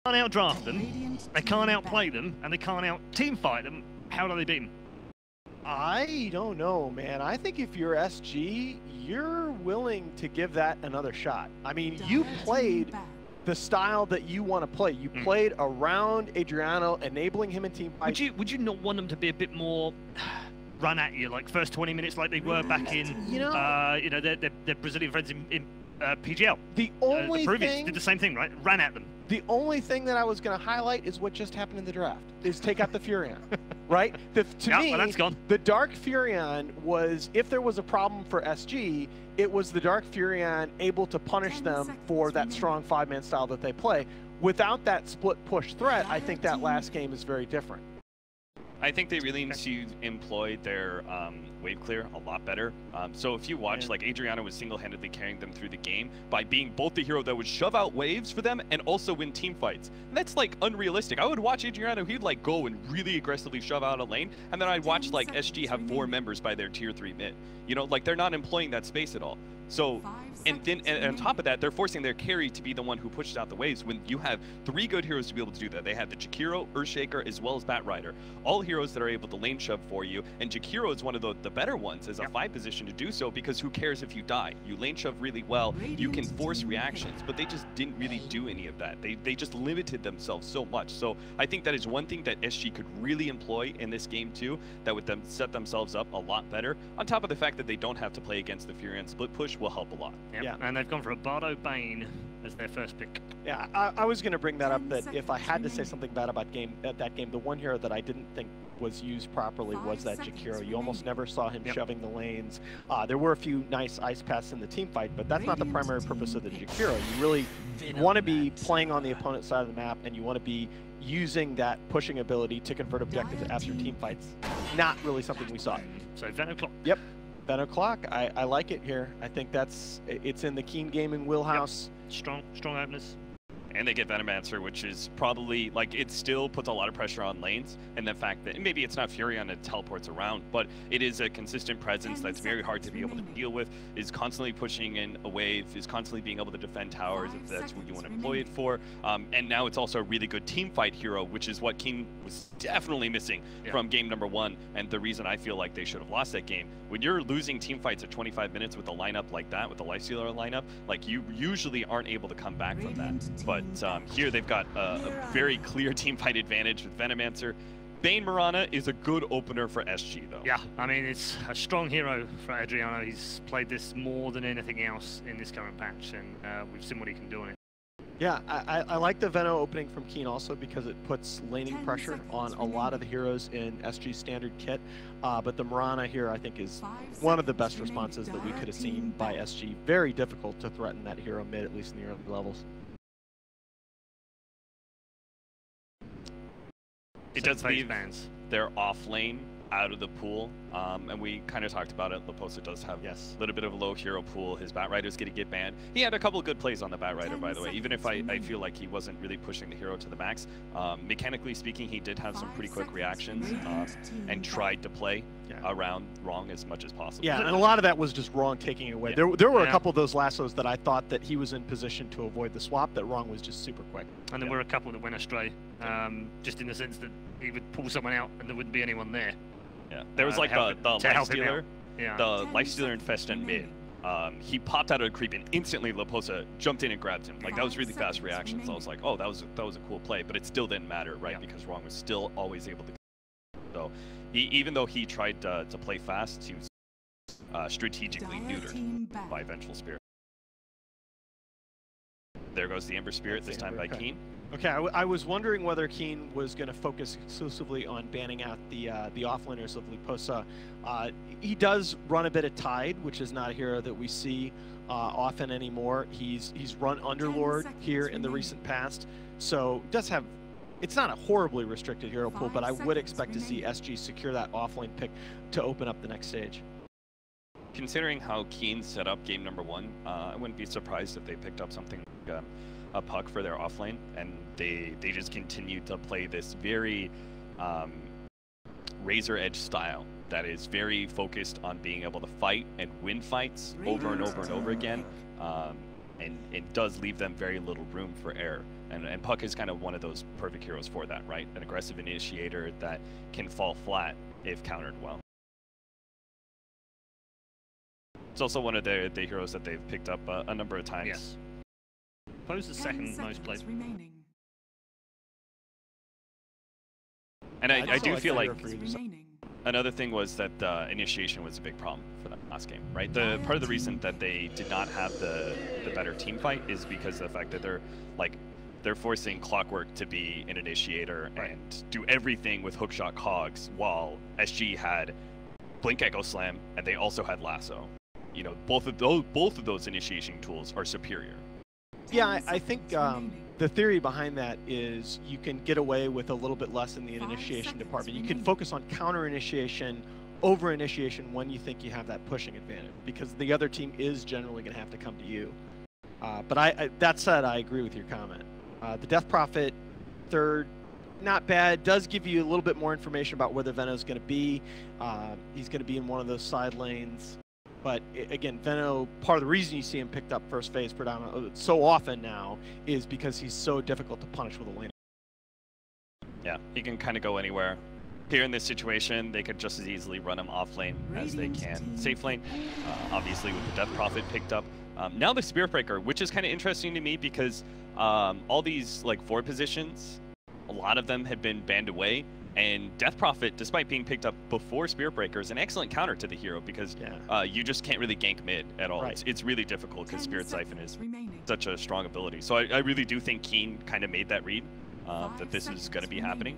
can't outdraft them, they can't outplay them, and they can't out-team fight them, how do they beat them? I don't know, man. I think if you're SG, you're willing to give that another shot. I mean, you played the style that you want to play. You played around Adriano, enabling him in team fights. Would you not want them to be a bit more run at you, like first 20 minutes, like they were back in, their Brazilian friends in PGL? The only the thing did the same thing, right? Ran at them. The only thing that I was going to highlight is what just happened in the draft, is take out the Furion, right? To me, well, that's gone. The Dark Furion was, if there was a problem for SG, it was the Dark Furion able to punish them for that strong 5-man style that they play. Without that split push threat, I think that last game is very different. I think they really need to employ their wave clear a lot better. So if you watch, like Adriano was single-handedly carrying them through the game by being both the hero that would shove out waves for them and also win team fights. And that's like unrealistic. I would watch Adriano, he'd like go and really aggressively shove out a lane, and then I'd watch like SG have 4 members by their tier 3 mid. You know, like they're not employing that space at all. So, and on top of that, they're forcing their carry to be the one who pushes out the waves when you have 3 good heroes to be able to do that. They have the Jakiro, Earthshaker, as well as Batrider. All heroes that are able to lane shove for you, and Jakiro is one of the better ones as a 5 position to do so, because who cares if you die? You lane shove really well, you can force reactions, but they just didn't really do any of that. They just limited themselves so much. So I think that is one thing that SG could really employ in this game too, that would set themselves up a lot better. On top of the fact that they don't have to play against the Furion split push will help a lot. Yeah, and they've gone for a Bardo Bane as their first pick. Yeah, I was going to bring that up, that if I had to say something bad about that game, the one hero that I didn't think was used properly was that Jakiro. You almost never saw him shoving the lanes. There were a few nice ice paths in the team fight, but that's not the primary purpose of the Jakiro. You really want to be playing on the opponent's side of the map, and you want to be using that pushing ability to convert objectives after team fights. Not really something we saw. So Venom Clock. Yep. Venom Clock, I like it here. I think it's in the Keen Gaming wheelhouse. Yep. Strong openers. And they get Venomancer, which is probably, like, it still puts a lot of pressure on lanes, and the fact that maybe it's not Furion that teleports around, but it is a consistent presence that's very hard to be able to deal with, is constantly pushing in a wave, is constantly being able to defend towers if that's what you want to employ it for, and now it's also a really good team fight hero, which is what Keen was definitely missing from game number 1, and the reason I feel like they should have lost that game. When you're losing team fights at 25 minutes with a lineup like that, with the Lifestealer lineup, like, you usually aren't able to come back from that, but here they've got a very clear team fight advantage with Venomancer. Bane Mirana is a good opener for SG, though. Yeah, I mean, it's a strong hero for Adriano. He's played this more than anything else in this current patch, and we've seen what he can do on it. Yeah, I like the Veno opening from Keen also because it puts laning pressure on a lot of the heroes in SG's standard kit. But the Mirana here, I think, is one of the best responses that we could have seen by SG. Very difficult to threaten that hero mid, at least in the early levels. It does leave their off lane out of the pool, and we kind of talked about it. Leposa does have a little bit of a low hero pool. His Batrider's going to get banned. He had a couple of good plays on the Batrider, by the way, even if I feel like he wasn't really pushing the hero to the max. Mechanically speaking, he did have some pretty quick reactions and tried to play around wrong as much as possible. Yeah, and a lot of that was just wrong taking it away. There were a couple of those lassos that I thought that he was in position to avoid the swap, that wrong was just super quick. And there were a couple that went astray, just in the sense that he would pull someone out and there wouldn't be anyone there. Yeah, there was like the Lifestealer, the Lifestealer infestant mid. He popped out of a creep and instantly Leposa jumped in and grabbed him. Like, that was really fast reaction. So I was like, oh, that was a cool play, but it still didn't matter, right? Because Wrong was still always able to. So even though he tried to play fast, he was strategically neutered by Vengeful Spirit. There goes the Ember Spirit, this time by Keen. Okay, I was wondering whether Keen was going to focus exclusively on banning out the offlaners of Leposa. He does run a bit of Tide, which is not a hero that we see often anymore. He's run Underlord here in the recent past, so does have. It's not a horribly restricted hero pool, but I would expect to see SG secure that offlane pick to open up the next stage. Considering how Keen set up game number 1, I wouldn't be surprised if they picked up something like a puck for their offlane, and they just continue to play this very razor edge style that is very focused on being able to fight and win fights over and over and over again, and it does leave them very little room for error. And Puck is kind of one of those perfect heroes for that, right? An aggressive initiator that can fall flat if countered well. It's also one of the heroes that they've picked up a number of times. Yes. Poe's the second most played. And I do feel like remaining. another thing was that initiation was a big problem for them last game, right? The part of the reason that they did not have the better team fight is because of the fact that they're forcing Clockwork to be an initiator and do everything with hookshot cogs, while SG had Blink Echo Slam and they also had Lasso. You know, both of those initiation tools are superior. Yeah, I think the theory behind that is you can get away with a little bit less in the initiation department. You can focus on counter initiation over initiation when you think you have that pushing advantage, because the other team is generally going to have to come to you. But that said, I agree with your comment. The Death Prophet, third, not bad. Does give you a little bit more information about where the Veno's going to be. He's going to be in one of those side lanes. But again, Veno, part of the reason you see him picked up first phase predominantly so often now is because he's so difficult to punish with a lane. Yeah, he can kind of go anywhere. Here in this situation, they could just as easily run him off lane as they can safe lane. Obviously, with the Death Prophet picked up. Now the Spirit Breaker, which is kind of interesting to me because all these like forward positions, a lot of them had been banned away. And Death Prophet, despite being picked up before Spirit Breaker, is an excellent counter to the hero because you just can't really gank mid at all. Right. It's really difficult because Spirit Siphon is such a strong ability. So I really do think Keen kind of made that read that this is going to be happening.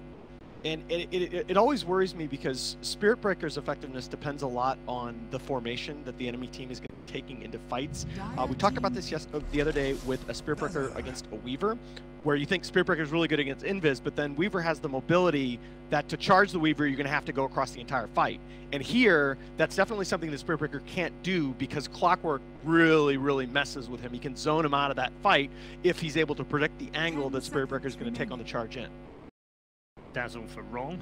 And it always worries me because Spirit Breaker's effectiveness depends a lot on the formation that the enemy team is taking into fights. We talked about this the other day with a Spirit Breaker against a Weaver, where you think Spirit Breaker is really good against Invis, but then Weaver has the mobility that to charge the Weaver, you're going to have to go across the entire fight. And here, that's definitely something that Spirit Breaker can't do because Clockwork really, really messes with him. He can zone him out of that fight if he's able to predict the angle that Spirit Breaker is going to take on the charge in. Dazzle for wrong.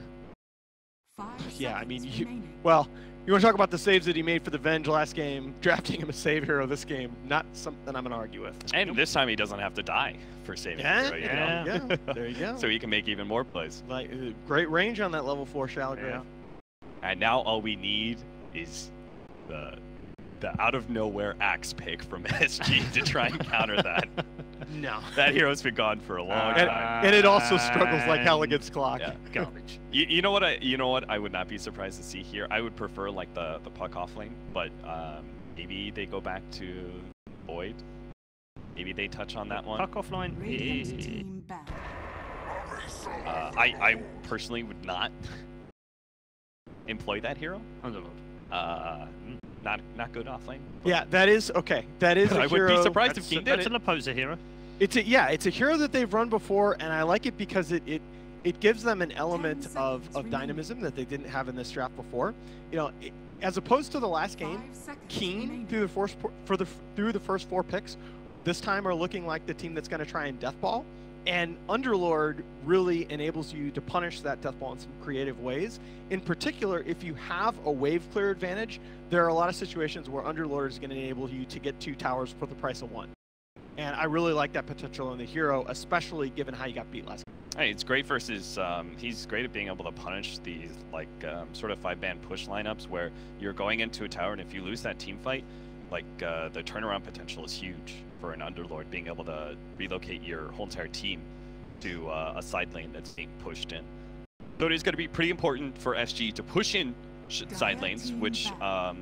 Yeah, I mean, you want to talk about the saves that he made for the Venge last game, drafting him a save hero this game, not something I'm going to argue with. And this time he doesn't have to die for saving hero, you know? Yeah, there you go. So he can make even more plays. Like, great range on that level 4 Shallow Grave. And now all we need is the out-of-nowhere axe pick from SG to try and counter that. No. That hero's been gone for a long time. And it also struggles like hell against Clock. Yeah. Garbage. You know what I would not be surprised to see here? I would prefer like the Puck off lane, but maybe they go back to Void. Maybe they touch on that one. Puck offline. I personally would not employ that hero. Not good off lane. Yeah, that is okay. That is a I hero. would be surprised if Keen did That's it. an opposer hero. It's a hero that they've run before, and I like it because it gives them an element of dynamism that they didn't have in this draft before. You know, as opposed to the last game, Keen through the first 4 picks, this time are looking like the team that's going to try and deathball. And Underlord really enables you to punish that deathball in some creative ways. In particular, if you have a wave clear advantage, there are a lot of situations where Underlord is going to enable you to get 2 towers for the price of 1. And I really like that potential in the hero, especially given how you got beat last game. Hey, it's great versus, he's great at being able to punish these like sort of 5-man push lineups where you're going into a tower and if you lose that team fight, like the turnaround potential is huge for an Underlord, being able to relocate your whole entire team to a side lane that's being pushed in. So it is going to be pretty important for SG to push in side lanes, which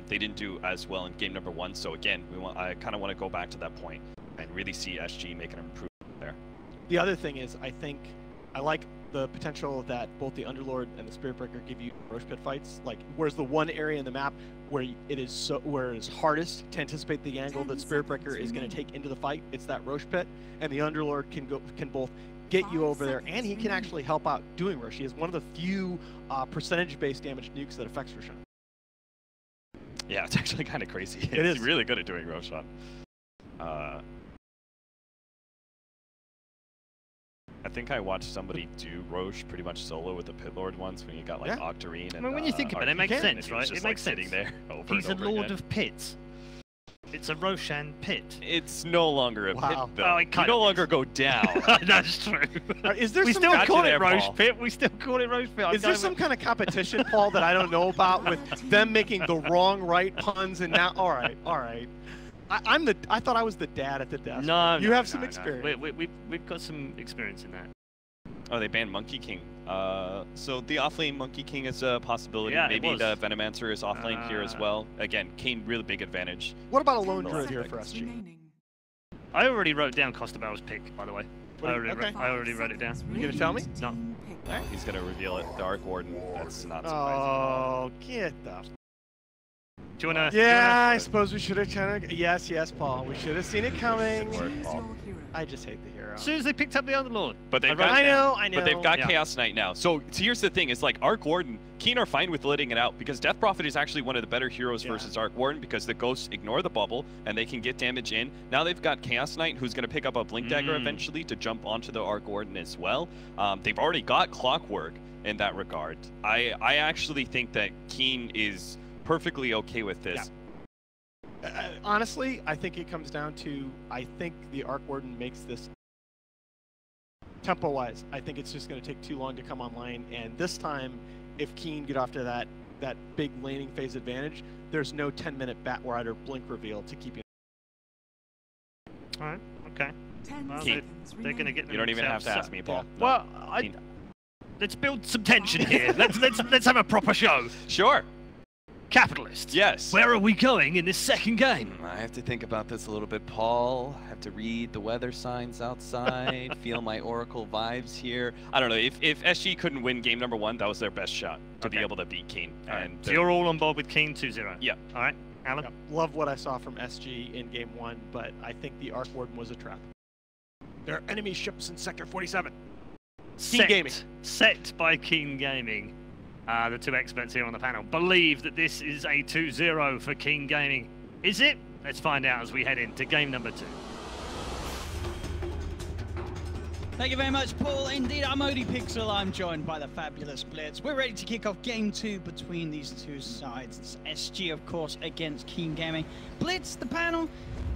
they didn't do as well in game number 1. So again, I kind of want to go back to that point and really see SG make an improvement there. The other thing is, I think I like the potential that both the Underlord and the Spirit Breaker give you Roche Pit fights. Like, where's the one area in the map where it is hardest to anticipate the angle that Spirit Breaker is going to take into the fight? It's that Roche Pit, and the Underlord can both get you over there, and he can actually help out doing Roche. He is one of the few percentage-based damage nukes that affects Roshan. Yeah, it's actually kind of crazy. He's really good at doing Roshan. I think I watched somebody do Roche pretty much solo with the Pit Lord once when you got like Octarine and I mean, when you think about it, it makes sense, right? It makes sense. Sitting there over He's and a over Lord again. of Pits. It's a Roshan pit. It's no longer a pit, though. Oh, you no longer go down. That's true. Is there we some still call it there, Roche Paul. Pit. We still call it Roche Pit. Is there some kind of competition, Paul, that I don't know about with them making the wrong right puns and now? All right. I thought I was the dad at the desk. No, you no, have some no. experience. We've got some experience in that. Oh, they banned Monkey King. So the offlane Monkey King is a possibility. Yeah, Maybe the Venomancer is offlane here as well. Again, Kane, really big advantage. What about a lone druid here for SG? I already wrote down Costabel's pick, by the way. I Okay. already wrote it down. You gonna tell me? No. He's gonna reveal it. The Arc Warden. That's not surprising. Oh, get the. Do you wanna? Yeah, I suppose we should have kind of. Yes, Paul. We should have seen it coming. Paul. I just hate the hero. As soon as they picked up the Underlord. But they've I got, I know. But they've got Yeah. Chaos Knight now. So here's the thing: is like Arc Warden, Keen are fine with letting it out because Death Prophet is actually one of the better heroes versus Arc Warden because the ghosts ignore the bubble and they can get damage in. Now they've got Chaos Knight who's going to pick up a Blink Dagger eventually to jump onto the Arc Warden as well. They've already got Clockwork in that regard. I actually think that Keen is perfectly okay with this. Yeah. Honestly, I think it comes down to I think the Arc Warden makes this tempo-wise. I think it's just going to take too long to come online, and this time, if Keen get off to that big laning phase advantage, there's no 10-minute Batwide or Blink reveal to keep you. All right. Okay. Well, they're going to get. You don't even have to ask me, Paul. Yeah. Well, let's build some tension here. let's have a proper show. Sure. Capitalists. Yes. Where are we going in this second game? I have to think about this a little bit, Paul. I have to read the weather signs outside, feel my Oracle vibes here. I don't know. If SG couldn't win game number 1, that was their best shot to be able to beat Keen. And so you're all on board with Keen 2-0? Yeah. All right. Alan? Yeah. Love what I saw from SG in game 1, but I think the Arc Warden was a trap. There are enemy ships in Sector 47. Keen Gaming. Set by Keen Gaming. The two experts here on the panel believe that this is a 2-0 for Keen Gaming. Is it? Let's find out as we head into game number 2. Thank you very much, Paul. Indeed, I'm Odie Pixel. I'm joined by the fabulous Blitz. We're ready to kick off game 2 between these two sides. It's SG, of course, against Keen Gaming. Blitz, the panel,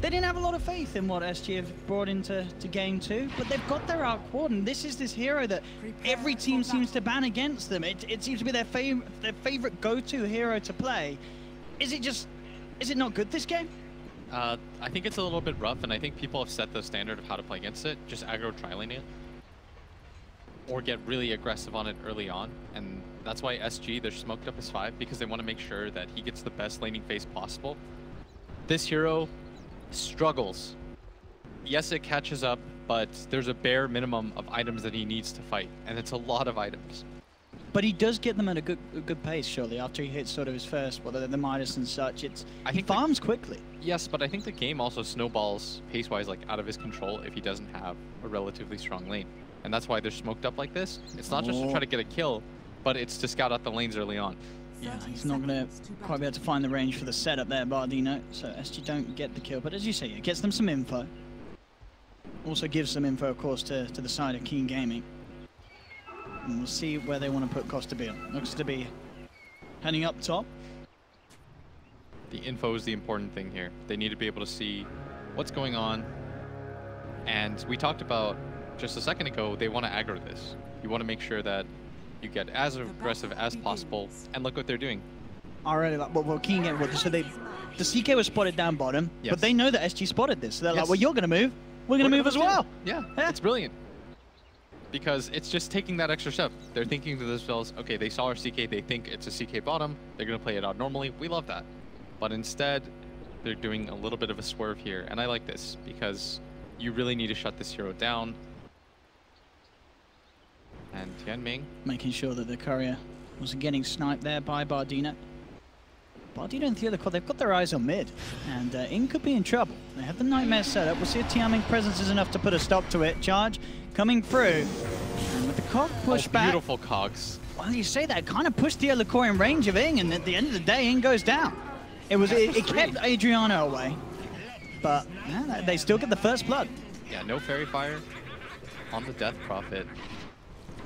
they didn't have a lot of faith in what SG have brought into game 2, but they've got their Arc Warden. This is this hero that every team seems to ban against them. It seems to be their favorite go-to hero to play. Is it not good this game? I think it's a little bit rough, and I think people have set the standard of how to play against it. Just aggro tri-lane it, or get really aggressive on it early on, and that's why SG, they're smoked up as 5, because they want to make sure that he gets the best laning phase possible. This hero struggles. Yes, it catches up, but there's a bare minimum of items that he needs to fight, and it's a lot of items. But he does get them at a good pace, surely, after he hits sort of his first, the Midas and such. He farms quickly. Yes, but I think the game also snowballs pace-wise like out of his control if he doesn't have a relatively strong lane. And that's why they're smoked up like this. It's not just to try to get a kill, but it's to scout out the lanes early on. Yeah, he's not going to quite be able to find the range for the setup there, Bardino. So SG don't get the kill, but as you say, it gets them some info. Also gives some info, of course, to the side of Keen Gaming. And we'll see where they want to put Costabile. Looks to be heading up top. The info is the important thing here. They need to be able to see what's going on. And we talked about just a second ago, they want to aggro this. You want to make sure that you get as aggressive as possible, and look what they're doing. I really like what Keen Gaming. So the CK was spotted down bottom, but they know that SG spotted this. So they're like, well, you're going to move. We're going to move as well. Yeah, it's brilliant. Because it's just taking that extra step. They're thinking to themselves, okay, they saw our CK, they think it's a CK bottom, they're going to play it out normally. We love that. But instead, they're doing a little bit of a swerve here. And I like this, because you really need to shut this hero down. And Tianming making sure that the courier wasn't getting sniped there by Bardino. Bardino and Theo, they've got their eyes on mid, and In could be in trouble. They have the Nightmare set up. We'll see if Tianming presence is enough to put a stop to it. Charge coming through, and with the cog push back. Beautiful cogs. Well, you say that, kind of pushed Theo Lecor in range of Ing, and at the end of the day, Ing goes down. It kept Adriano away, but yeah, they still get the first blood. Yeah, no Fairy Fire on the Death Prophet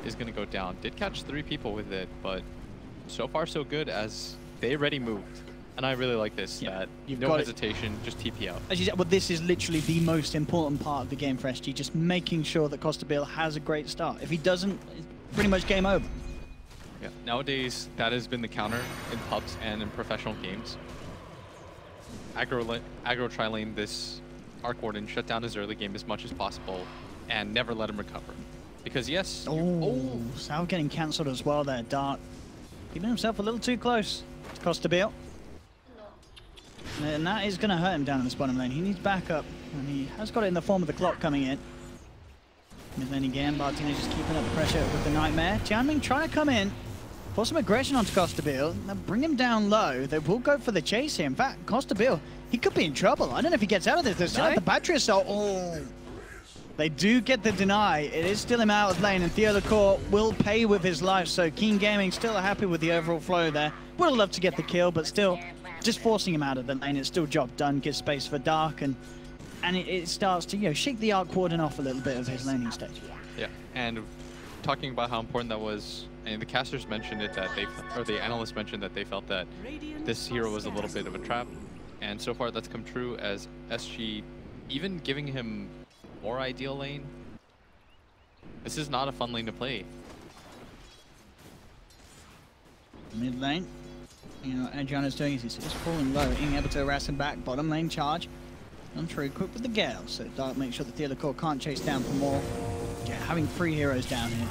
is going to go down. Did catch 3 people with it, but so far so good as they already moved. And I really like this, that You've no got hesitation, just TP out. As you said, well, this is literally the most important part of the game for SG, just making sure that Costabile has a great start. If he doesn't, it's pretty much game over. Yeah. Nowadays, that has been the counter in pubs and in professional games. Aggro tri-lane this Arc Warden, shut down his early game as much as possible, and never let him recover. Because yes, Sal getting cancelled as well there. Dark keeping himself a little too close to Costabile. And that is going to hurt him down in this bottom lane. He needs backup, and he has got it in the form of the clock coming in. Mid lane again, Bartino just keeping up the pressure with the Nightmare. Tianming trying to come in, pour some aggression onto Costabile, bring him down low. They will go for the chase here. In fact, Costabile, he could be in trouble. I don't know if he gets out of this. They're still at the battery assault. Oh. They do get the deny. It is still him out of lane, and Theo Lacour will pay with his life. So Keen Gaming still happy with the overall flow there. Would have loved to get the kill, but still just forcing him out of the lane. It's still job done. Gives space for Dark, and it starts to shake the Arc Warden off a little bit of his laning stage. Yeah, and talking about how important that was, and the casters mentioned it that the analysts mentioned that they felt that this hero was a little bit of a trap, and so far that's come true as SG even giving him more ideal lane. This is not a fun lane to play. Mid lane, Adriano's doing is he's just falling low, being able to harass him back. Bottom lane charge. I'm sure equipped with the Gale, so Dark makes sure that Theo Lacour can't chase down for more. Yeah, having 3 heroes down here,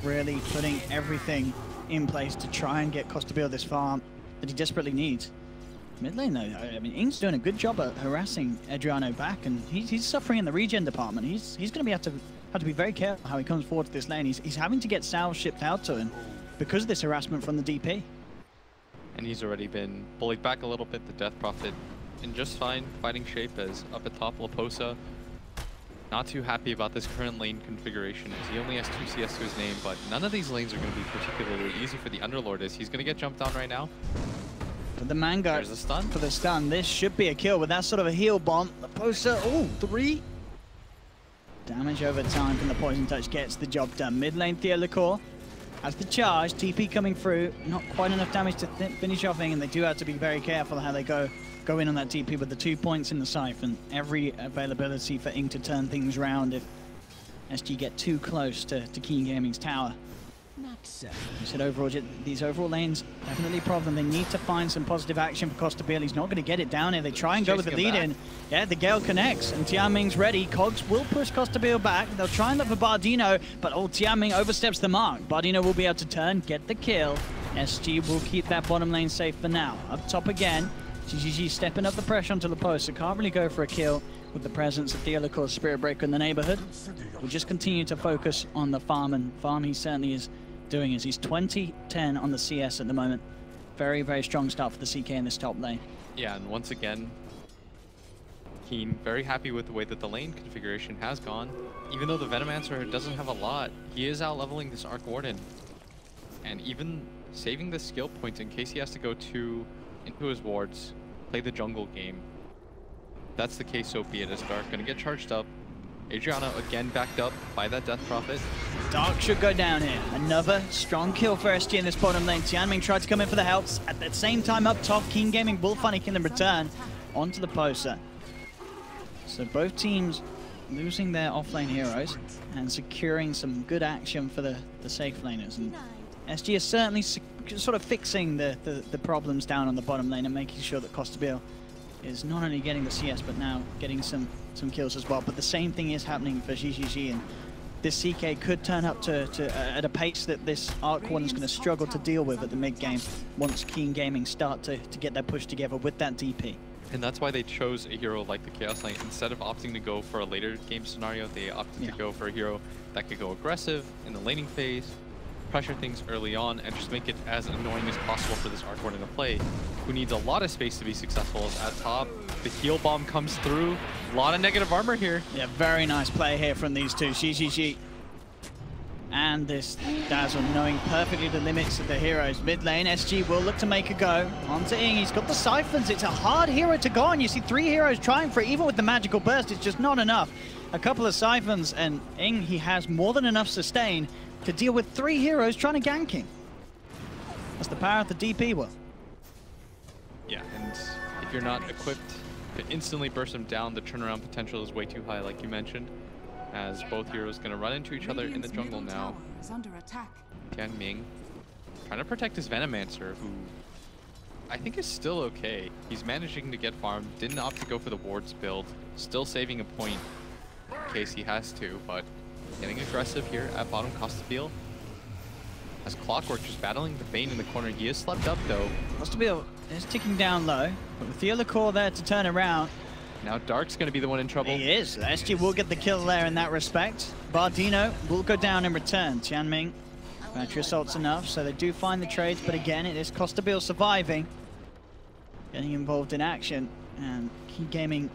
really putting everything in place to try and get Costabile this farm that he desperately needs. Mid lane though, I mean, Ing's doing a good job at harassing Adriano back, and he's suffering in the regen department. He's going to be have to be very careful how he comes forward to this lane. He's having to get salves shipped out to him because of this harassment from the DP. And he's already been bullied back a little bit. The Death Prophet in just fine fighting shape as up at top Laposa. Not too happy about this current lane configuration as he only has 2 CS to his name, but none of these lanes are going to be particularly easy for the Underlord as he's going to get jumped on right now. But the Mango There's a stun. for the stun. This should be a kill with that sort of a heal bomb. Laposa, 3 damage over time from the Poison Touch gets the job done. Mid lane Theo Lacour has the charge, TP coming through, not quite enough damage to finish off Ing, and they do have to be very careful how they go in on that TP with the 2 points in the Siphon. Every availability for Ing to turn things around if SG get too close to Keen Gaming's tower. You said overall, these overall lanes definitely a problem. They need to find some positive action for Costabile. He's not going to get it down here. They try and go with the lead in. Yeah, the Gale connects, and Tianming's ready. Cogs will push Costabile back. They'll try and look for Bardino, but Tianming oversteps the mark. Bardino will be able to turn, get the kill. SG will keep that bottom lane safe for now. Up top again. GGG stepping up the pressure onto Laposa. Can't really go for a kill with the presence of Theo Lacour's Spirit Breaker in the neighborhood. We'll just continue to focus on the farm, and farm he certainly is doing is he's 20-10 on the CS at the moment. Very, very strong start for the CK in this top lane. Yeah, and once again, Keen very happy with the way that the lane configuration has gone. Even though the Venomancer doesn't have a lot, he is out leveling this Arc Warden. And even saving the skill points in case he has to go into his wards, play the jungle game. If that's the case, so be it, as Dark gonna get charged up. Adriano again backed up by that Death Prophet. Dark should go down here. Another strong kill for SG in this bottom lane. Tianming tried to come in for the helps. At the same time up top, Keen Gaming will find a kill in return onto the poster. So both teams losing their offlane heroes and securing some good action for the safe laners. And SG is certainly sort of fixing the problems down on the bottom lane and making sure that Costabile is not only getting the CS but now getting some kills as well. But the same thing is happening for GGG, and this CK could turn up at a pace that this Arc Warden is going to struggle to deal with at the mid game once Keen Gaming start to get their push together with that DP. And that's why they chose a hero like the Chaos Knight. Instead of opting to go for a later game scenario, they opted to go for a hero that could go aggressive in the laning phase, pressure things early on, and just make it as annoying as possible for this Arc Warden to play, who needs a lot of space to be successful. At top, the heal bomb comes through. A lot of negative armor here. Yeah, very nice play here from these two, GGG. And this Dazzle knowing perfectly the limits of the heroes. Mid lane, SG will look to make a go. Onto Ing, he's got the Siphons. It's a hard hero to go on. You see 3 heroes trying for it, even with the magical burst, it's just not enough. A couple of Siphons, and Ing, he has more than enough sustain to deal with 3 heroes trying to gank him. That's the power of the DP, well. Yeah, and if you're not equipped to instantly burst them down, the turnaround potential is way too high, like you mentioned, as both heroes going to run into each other in the jungle now. Tianming trying to protect his Venomancer, who I think is still okay. He's managing to get farmed, didn't opt to go for the wards build, still saving a point in case he has to, but getting aggressive here at bottom Costabile. As Clockwork just battling the Bane in the corner. He is slept up though. Costabile is ticking down low, but with the other core there to turn around. Now Dark's going to be the one in trouble. He is. SG will get the kill there in that respect. Bardino will go down in return. Tianming, battery assault's enough, so they do find the trades, but again, it is Costabile surviving. Getting involved in action, and Key Gaming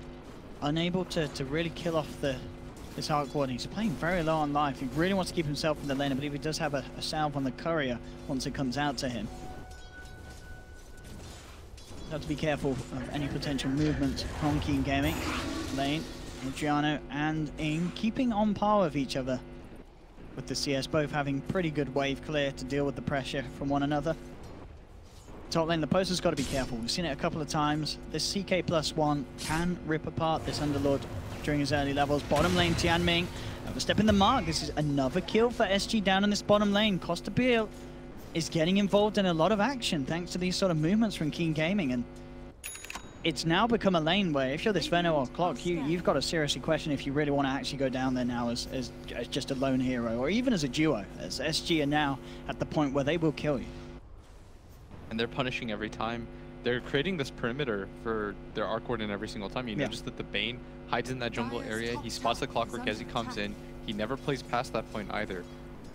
unable to really kill off this Arc Ward. He's playing very low on life. He really wants to keep himself in the lane. I believe he does have a salve on the courier once it comes out to him. Have to be careful of any potential movement from Keen Gaming. Lane, Adriano and Ing keeping on par with each other, with the CS both having pretty good wave clear to deal with the pressure from one another. Top lane, the poster's got to be careful. We've seen it a couple of times. This CK+1 can rip apart this Underlord during his early levels. Bottom lane, Tianming overstepping the mark. This is another kill for SG down in this bottom lane. Costabile is getting involved in a lot of action thanks to these sort of movements from Keen Gaming, and it's now become a lane where if you're this Veno or Clock, you've got to seriously question if you really want to actually go down there now as just a lone hero, or even as a duo, as SG are now at the point where they will kill you. And they're punishing every time. They're creating this perimeter for their Arc Warden every single time. You notice that the Bane hides in that jungle area. He spots the Clockwork as he comes in. He never plays past that point either.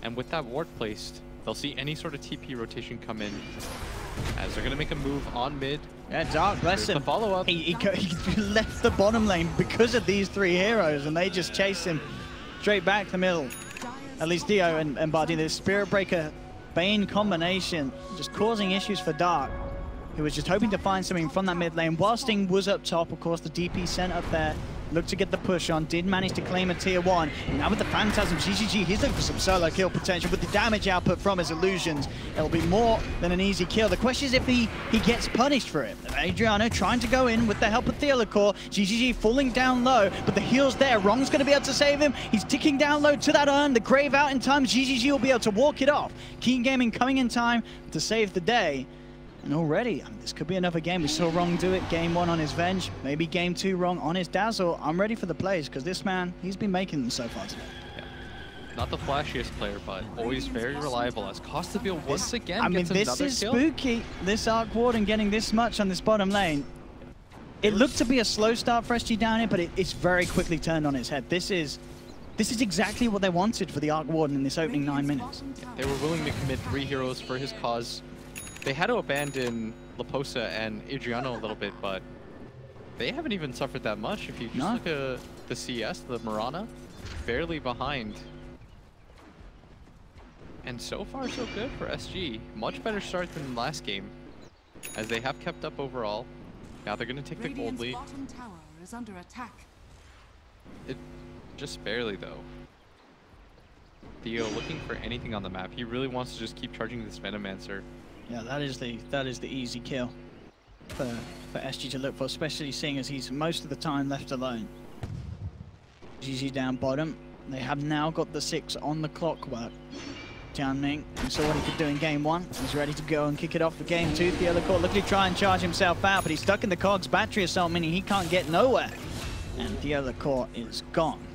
And with that ward placed, they'll see any sort of TP rotation come in, as they're going to make a move on mid. Yeah, Dark, bless him. Follow up. He left the bottom lane because of these three heroes, and they just chase him straight back the middle. At least Dio and Bardino, the Spirit Breaker Bane combination just causing issues for Dark, who was just hoping to find something from that mid lane. While Sting was up top, of course, the DP sent up there, looked to get the push on, did manage to claim a tier 1. And now with the Phantasm, GGG, he's looking for some solo kill potential with the damage output from his illusions. It'll be more than an easy kill. The question is if he gets punished for it. Adriano trying to go in with the help of Theolacor. GGG falling down low, but the heal's there. Wrong's going to be able to save him. He's ticking down low to that urn. The Grave out in time. GGG will be able to walk it off. Keen Gaming coming in time to save the day. And already, this could be another game. We saw Wrong do it game 1 on his Venge, maybe game 2 Wrong on his Dazzle. I'm ready for the plays, because this man, he's been making them so far today. Yeah. Not the flashiest player, but always very reliable, as Costabile once again gets another kill. This is spooky, this Arc Warden getting this much on this bottom lane. It looked to be a slow start for SG down here, but it's very quickly turned on its head. This is exactly what they wanted for the Arc Warden in this opening 9 minutes. Yeah, they were willing to commit 3 heroes for his cause. They had to abandon Laposa and Adriano a little bit, but they haven't even suffered that much. If you just look at the CS, the Mirana, barely behind. And so far, so good for SG. Much better start than last game, as they have kept up overall. Now they're going to take the gold lead. Bottom tower is under attack. It just barely, though. Theo looking for anything on the map. He really wants to just keep charging this Venomancer. Yeah, that is the easy kill for SG to look for, especially seeing as he's most of the time left alone. GG down bottom. They have now got the 6 on the clockwork. Tianming, we saw what he could do in game 1. He's ready to go and kick it off for game 2. Theolacor looking to try and charge himself out, but he's stuck in the cogs. Battery assault, meaning he can't get nowhere. And Theolacor is gone.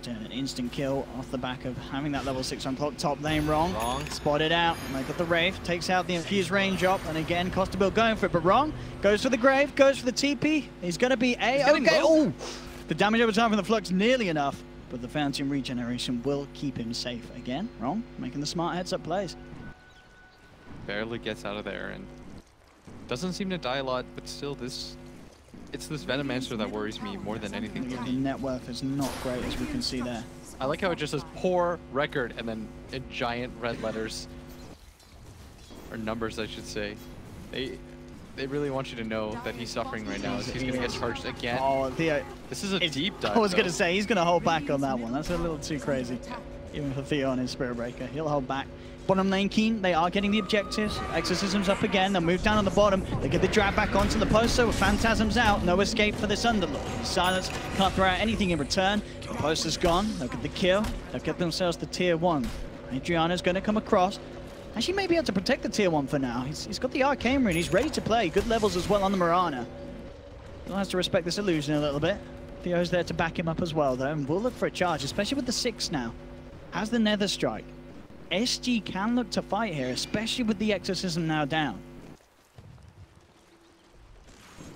An instant kill off the back of having that level 6 on clock. Top lane Wrong. Spotted out. They got the Wraith. Takes out the infused range drop. And again, Costabile going for it. But Wrong goes for the Grave. Goes for the TP. He's going to be A-okay. Oh! The damage over time from the Flux nearly enough. But the Fountain Regeneration will keep him safe again. Wrong making the smart heads-up plays. Barely gets out of there and doesn't seem to die a lot. But still, it's this Venomancer that worries me more than anything. The net worth is not great, as we can see there. I like how it just says poor record and then in giant red letters, or numbers I should say. They really want you to know that he's suffering right now, as he's going to get charged again. Oh, Theo, this is a deep dive. I was going to say, he's going to hold back on that one. That's a little too crazy. Even for Theo on his Spirit Breaker. He'll hold back. Bottom lane Keen, they are getting the objectives. Exorcism's up again, they'll move down on the bottom. They get the drag back onto the poster with Phantasm's out. No escape for this Underlord. Silence can't throw out anything in return. The poster's gone, they'll get the kill. They'll get themselves the tier 1. Adriano's going to come across. Actually may be able to protect the tier 1 for now. He's got the Arcane Rune, he's ready to play. Good levels as well on the Mirana. He'll have to respect this illusion a little bit. Theo's there to back him up as well though, and we'll look for a charge, especially with the 6 now. Has the Nether Strike. SG can look to fight here, especially with the Exorcism now down.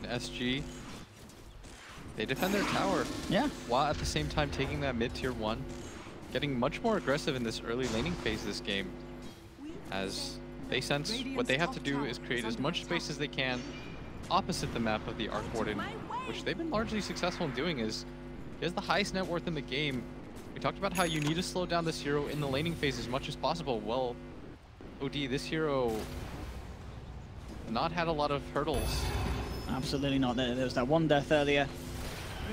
SG, they defend their tower. Yeah. While at the same time taking that mid-tier 1, getting much more aggressive in this early laning phase of this game, as they sense what they have to do is create as much space as they can opposite the map of the Arc Warden, which they've been largely successful in doing. Is he has the highest net worth in the game. We talked about how you need to slow down this hero in the laning phase as much as possible. Well, OD, this hero not had a lot of hurdles. Absolutely not. There was that one death earlier,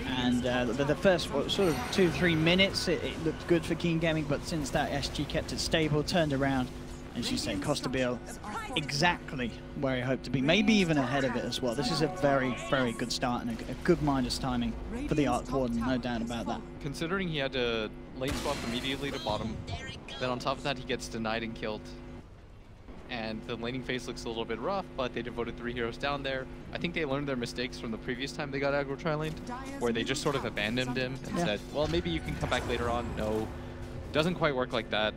and the first sort of 2-3 minutes it looked good for Keen Gaming, but since that SG kept it stable, turned around, as you say, Costa Bill exactly where he hoped to be, maybe even ahead of it as well. This is a very, very good start and a good Midas timing for the Arc Warden, no doubt about that. Considering he had to lane swap immediately to bottom, then on top of that he gets denied and killed. And the laning phase looks a little bit rough, but they devoted 3 heroes down there. I think they learned their mistakes from the previous time they got aggro tri-laned, where they just sort of abandoned him and said, well, maybe you can come back later on. No, doesn't quite work like that.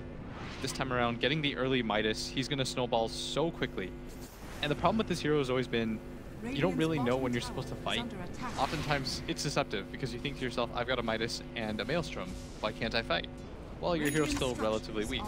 This time around, getting the early Midas, he's going to snowball so quickly. And the problem with this hero has always been, you don't really know when you're supposed to fight. Oftentimes, it's deceptive, because you think to yourself, I've got a Midas and a Maelstrom, why can't I fight? Well, your hero's still relatively weak.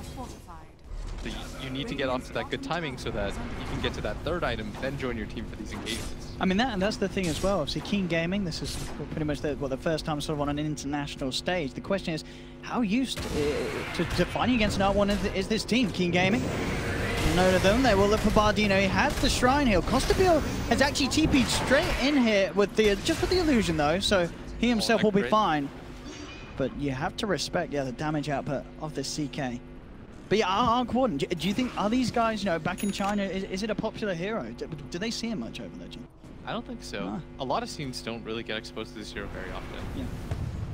So you need to get off to that good timing so that you can get to that 3rd item, then join your team for these engagements. I mean, that's the thing as well. Obviously, Keen Gaming, this is pretty much the first time sort of on an international stage. The question is, how used to fighting against an R1 is this team, Keen Gaming? No to them, they will look for Bardino. He has the Shrine Heal. Costabile has actually TP'd straight in here with the just with the illusion though, so he himself will be fine. But you have to respect, the damage output of this CK. But yeah, Arc Warden, do you think, are these guys, back in China, is it a popular hero? Do they see him much over there, Jim? I don't think so. No. A lot of scenes don't really get exposed to this hero very often. Yeah.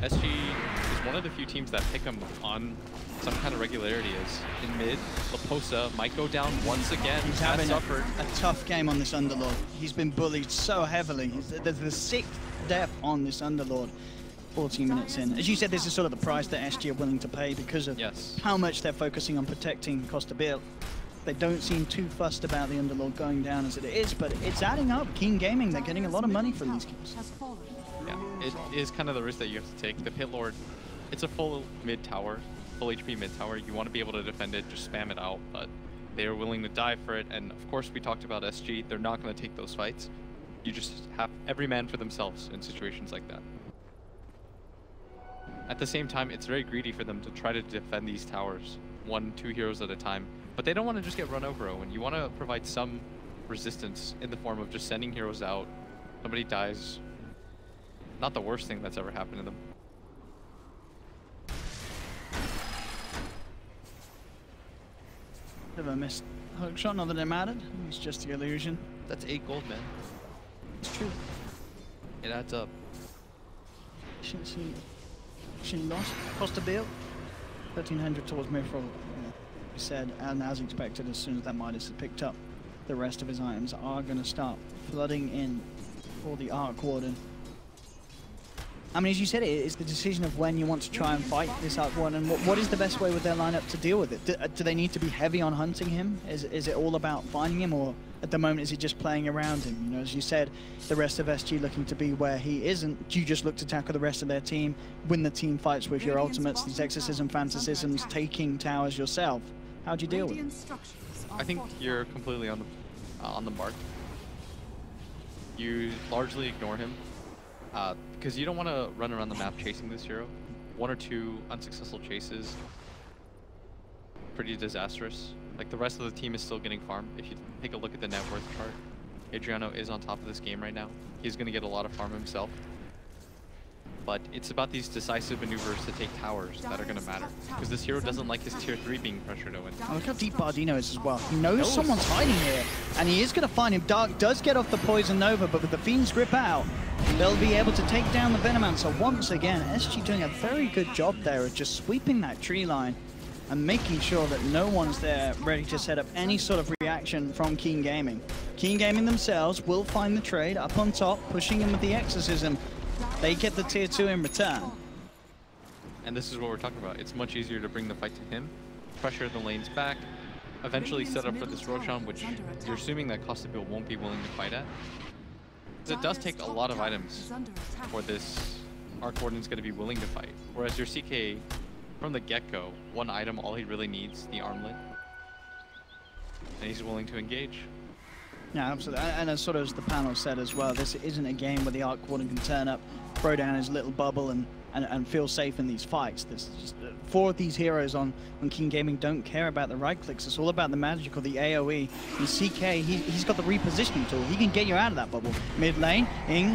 SG is one of the few teams that pick him on some kind of regularity. As in mid, Laposa might go down once again. He's having a tough game on this Underlord. He's been bullied so heavily. There's the 6th death on this Underlord. 14 minutes in. As you said, this is sort of the price that SG are willing to pay because of how much they're focusing on protecting Costabile. They don't seem too fussed about the Underlord going down as it is, but it's adding up. Keen Gaming, they're getting a lot of money from these games. Yeah, it is kind of the risk that you have to take. The Pit Lord, it's a full mid tower, full HP mid tower. You want to be able to defend it, just spam it out, but they are willing to die for it. And of course, we talked about SG. They're not going to take those fights. You just have every man for themselves in situations like that. At the same time, it's very greedy for them to try to defend these towers 1-2 heroes at a time, but they don't want to just get run over, and you want to provide some resistance in the form of just sending heroes out. Somebody dies. Not the worst thing that's ever happened to them. Bit of a missed hook shot, not that it mattered. It's just the illusion. That's 8 gold, man. It's true. It adds up. She lost Costabile. 1300 towards Mithril, we said, and as expected, as soon as that Midas had picked up, the rest of his items are going to start flooding in for the Arc Warden. I mean, as you said, it's the decision of when you want to try and fight this Arc Warden. What is the best way with their lineup to deal with it? Do they need to be heavy on hunting him? Is it all about finding him, or at the moment is he just playing around him? As you said, the rest of SG looking to be where he isn't. Do you just look to tackle the rest of their team, win the team fights with your ultimates, these exorcism, phantasms, taking towers yourself? How do you deal with it? I think you're completely on the mark. You largely ignore him. Because you don't want to run around the map chasing this hero. 1 or 2 unsuccessful chases, pretty disastrous. Like, the rest of the team is still getting farm. If you take a look at the net worth chart, Adriano is on top of this game right now. He's going to get a lot of farm himself. but it's about these decisive maneuvers to take towers that are going to matter. Because this hero doesn't like his tier 3 being pressured to win. Oh, look how deep Bardino is as well. He knows someone's hiding here, and he is going to find him. Dark does get off the Poison Nova, but with the Fiend's Grip out, they'll be able to take down the Venomancer once again. SG doing a very good job there of just sweeping that tree line and making sure that no one's there ready to set up any sort of reaction from Keen Gaming. Keen Gaming themselves will find the trade up on top, pushing in with the Exorcism. They get the tier 2 in return. And this is what we're talking about. It's much easier to bring the fight to him, pressure the lanes back, eventually set up for this Roshan, which you're assuming that Costabile won't be willing to fight at. Because it does take a lot of items for this Arc Warden's going to be willing to fight. Whereas your CK, from the get-go, one item, all he really needs, the armlet. And he's willing to engage. Yeah, absolutely. And as sort of as the panel said as well, this isn't a game where the Arc Warden can turn up, throw down his little bubble and feel safe in these fights. This just, 4 of these heroes on Keen Gaming don't care about the right clicks. It's all about the magic or the AoE. And CK, he's got the repositioning tool. He can get you out of that bubble. Mid lane,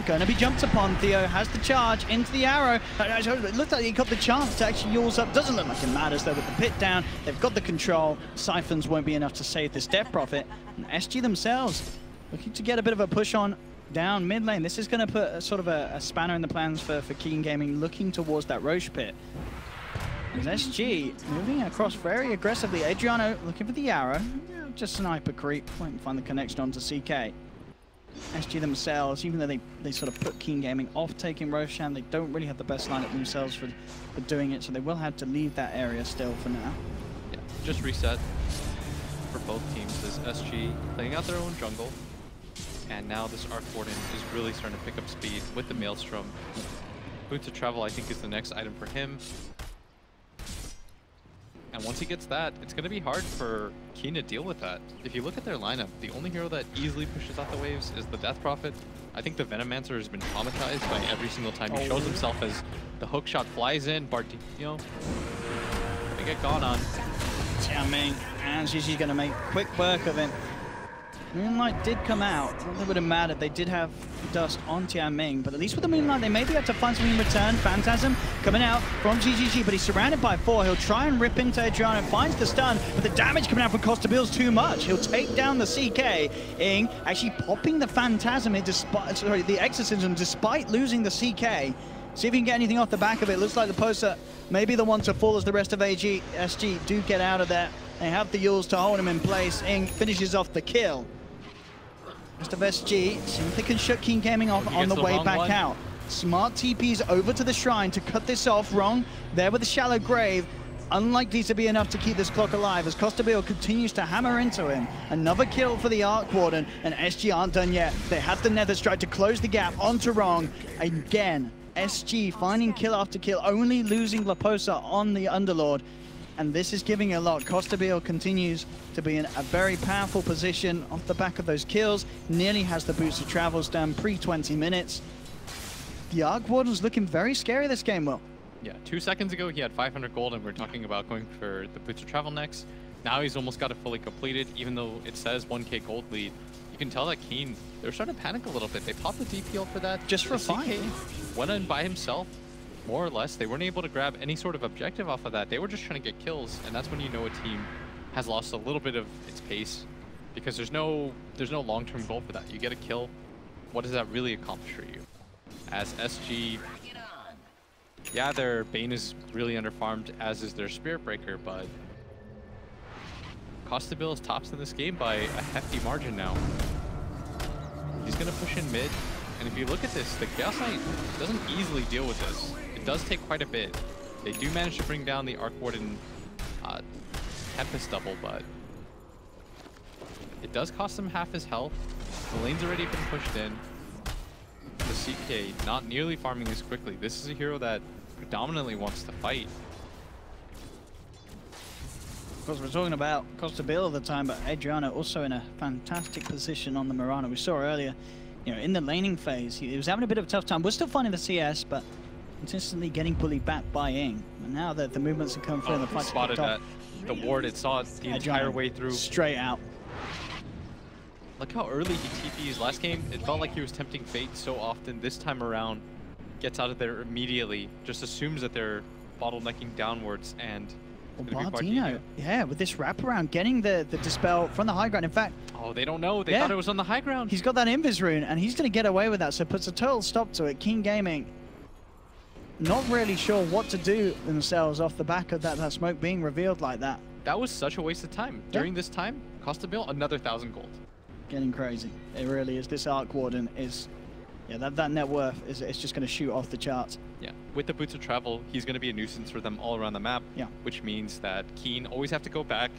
gonna be jumped upon. Theo has the charge into the arrow. It looked like he got the chance to actually yaws up. Doesn't look like it matters though with the pit down. They've got the control. Siphons won't be enough to save this Death Prophet. And SG themselves looking to get a bit of a push on down mid lane. This is going to put a sort of a spanner in the plans for Keen Gaming, looking towards that Roche pit. As SG moving across very aggressively. Adriano looking for the arrow. Just sniper creep. Won't find the connection onto CK. SG themselves, even though they sort of put Keen Gaming off taking Roshan, they don't really have the best lineup themselves for doing it, so they will have to leave that area still for now. Yeah, just reset for both teams as SG playing out their own jungle. And now this Arc Warden is really starting to pick up speed with the Maelstrom. Boots of Travel, I think, is the next item for him. And once he gets that, it's going to be hard for Keen to deal with that. If you look at their lineup, the only hero that easily pushes out the waves is the Death Prophet. I think the Venomancer has been traumatized by every single time he shows himself as the hook shot flies in. Bardino, they get gone on. Tianming, and Gigi going to make quick work of it. Moonlight did come out. I don't think it would have mattered. They did have dust on Tianming, but at least with the Moonlight, they may be able to find something in return. Phantasm coming out from GGG, but he's surrounded by 4. He'll try and rip into Adriano, finds the stun, but the damage coming out from Costabile's too much. He'll take down the CK. Ing actually popping the Phantasm, the Exorcism, despite losing the CK. See if he can get anything off the back of it. Looks like the poster may be the one to fall as the rest of SG do get out of there. They have the Yules to hold him in place. Ing finishes off the kill. Rest of SG, see if they can shut Keen Gaming off on the way back out. Smart TPs over to the shrine to cut this off. Wrong there with the shallow grave. Unlikely to be enough to keep this clock alive as Costabile continues to hammer into him. Another kill for the Arc Warden, and SG aren't done yet. They have the Nether Strike to close the gap onto Wrong. Again, SG finding kill after kill, only losing Laposa on the Underlord. And this is giving a lot. Costabile continues to be in a very powerful position off the back of those kills. Nearly has the Boots of Travels done pre-20 minutes. The Arc Warden's looking very scary this game, Will. Yeah, 2 seconds ago he had 500 gold and we're talking about going for the Boots of Travel next. Now he's almost got it fully completed, even though it says 1k gold lead. You can tell that Keen, they're starting to panic a little bit. They popped the DPL for that. Just for fun. Went in by himself. More or less, they weren't able to grab any sort of objective off of that. They were just trying to get kills, and that's when you know a team has lost a little bit of its pace, because there's no long-term goal for that. You get a kill, what does that really accomplish for you? As SG, yeah, their Bane is really underfarmed, as is their Spirit Breaker, but Costabile is tops in this game by a hefty margin now. He's gonna push in mid, and if you look at this, the Chaos Knight doesn't easily deal with this. It does take quite a bit. They do manage to bring down the Arc Warden Tempest double, but it does cost him half his health. The lane's already been pushed in. The CK not nearly farming as quickly. This is a hero that predominantly wants to fight. Of course, we're talking about Costabile at the time, but Adriano also in a fantastic position on the Mirana. We saw earlier, you know, in the laning phase, he was having a bit of a tough time. We're still finding the CS, but consistently getting bullied back by Ing. And now that the movements have come through and the fight spotted that. The ward, it saw it the entire way through. Straight out. Look how early he TP'd last game. It felt like he was tempting fate so often. This time around, gets out of there immediately, just assumes that they're bottlenecking downwards, and Well, Bardino, yeah, with this wraparound, getting the dispel from the high ground. In fact, oh, they don't know. They thought it was on the high ground. He's got that Invis rune, and he's going to get away with that, so puts a total stop to it. Keen Gaming, not really sure what to do themselves off the back of that smoke being revealed like that. That was such a waste of time. During this time, cost a bill, another 1,000 gold. Getting crazy. It really is. This Arc Warden is, yeah, that net worth is it's just going to shoot off the charts. Yeah, with the boots of travel, he's going to be a nuisance for them all around the map. Yeah. Which means that Keen always have to go back.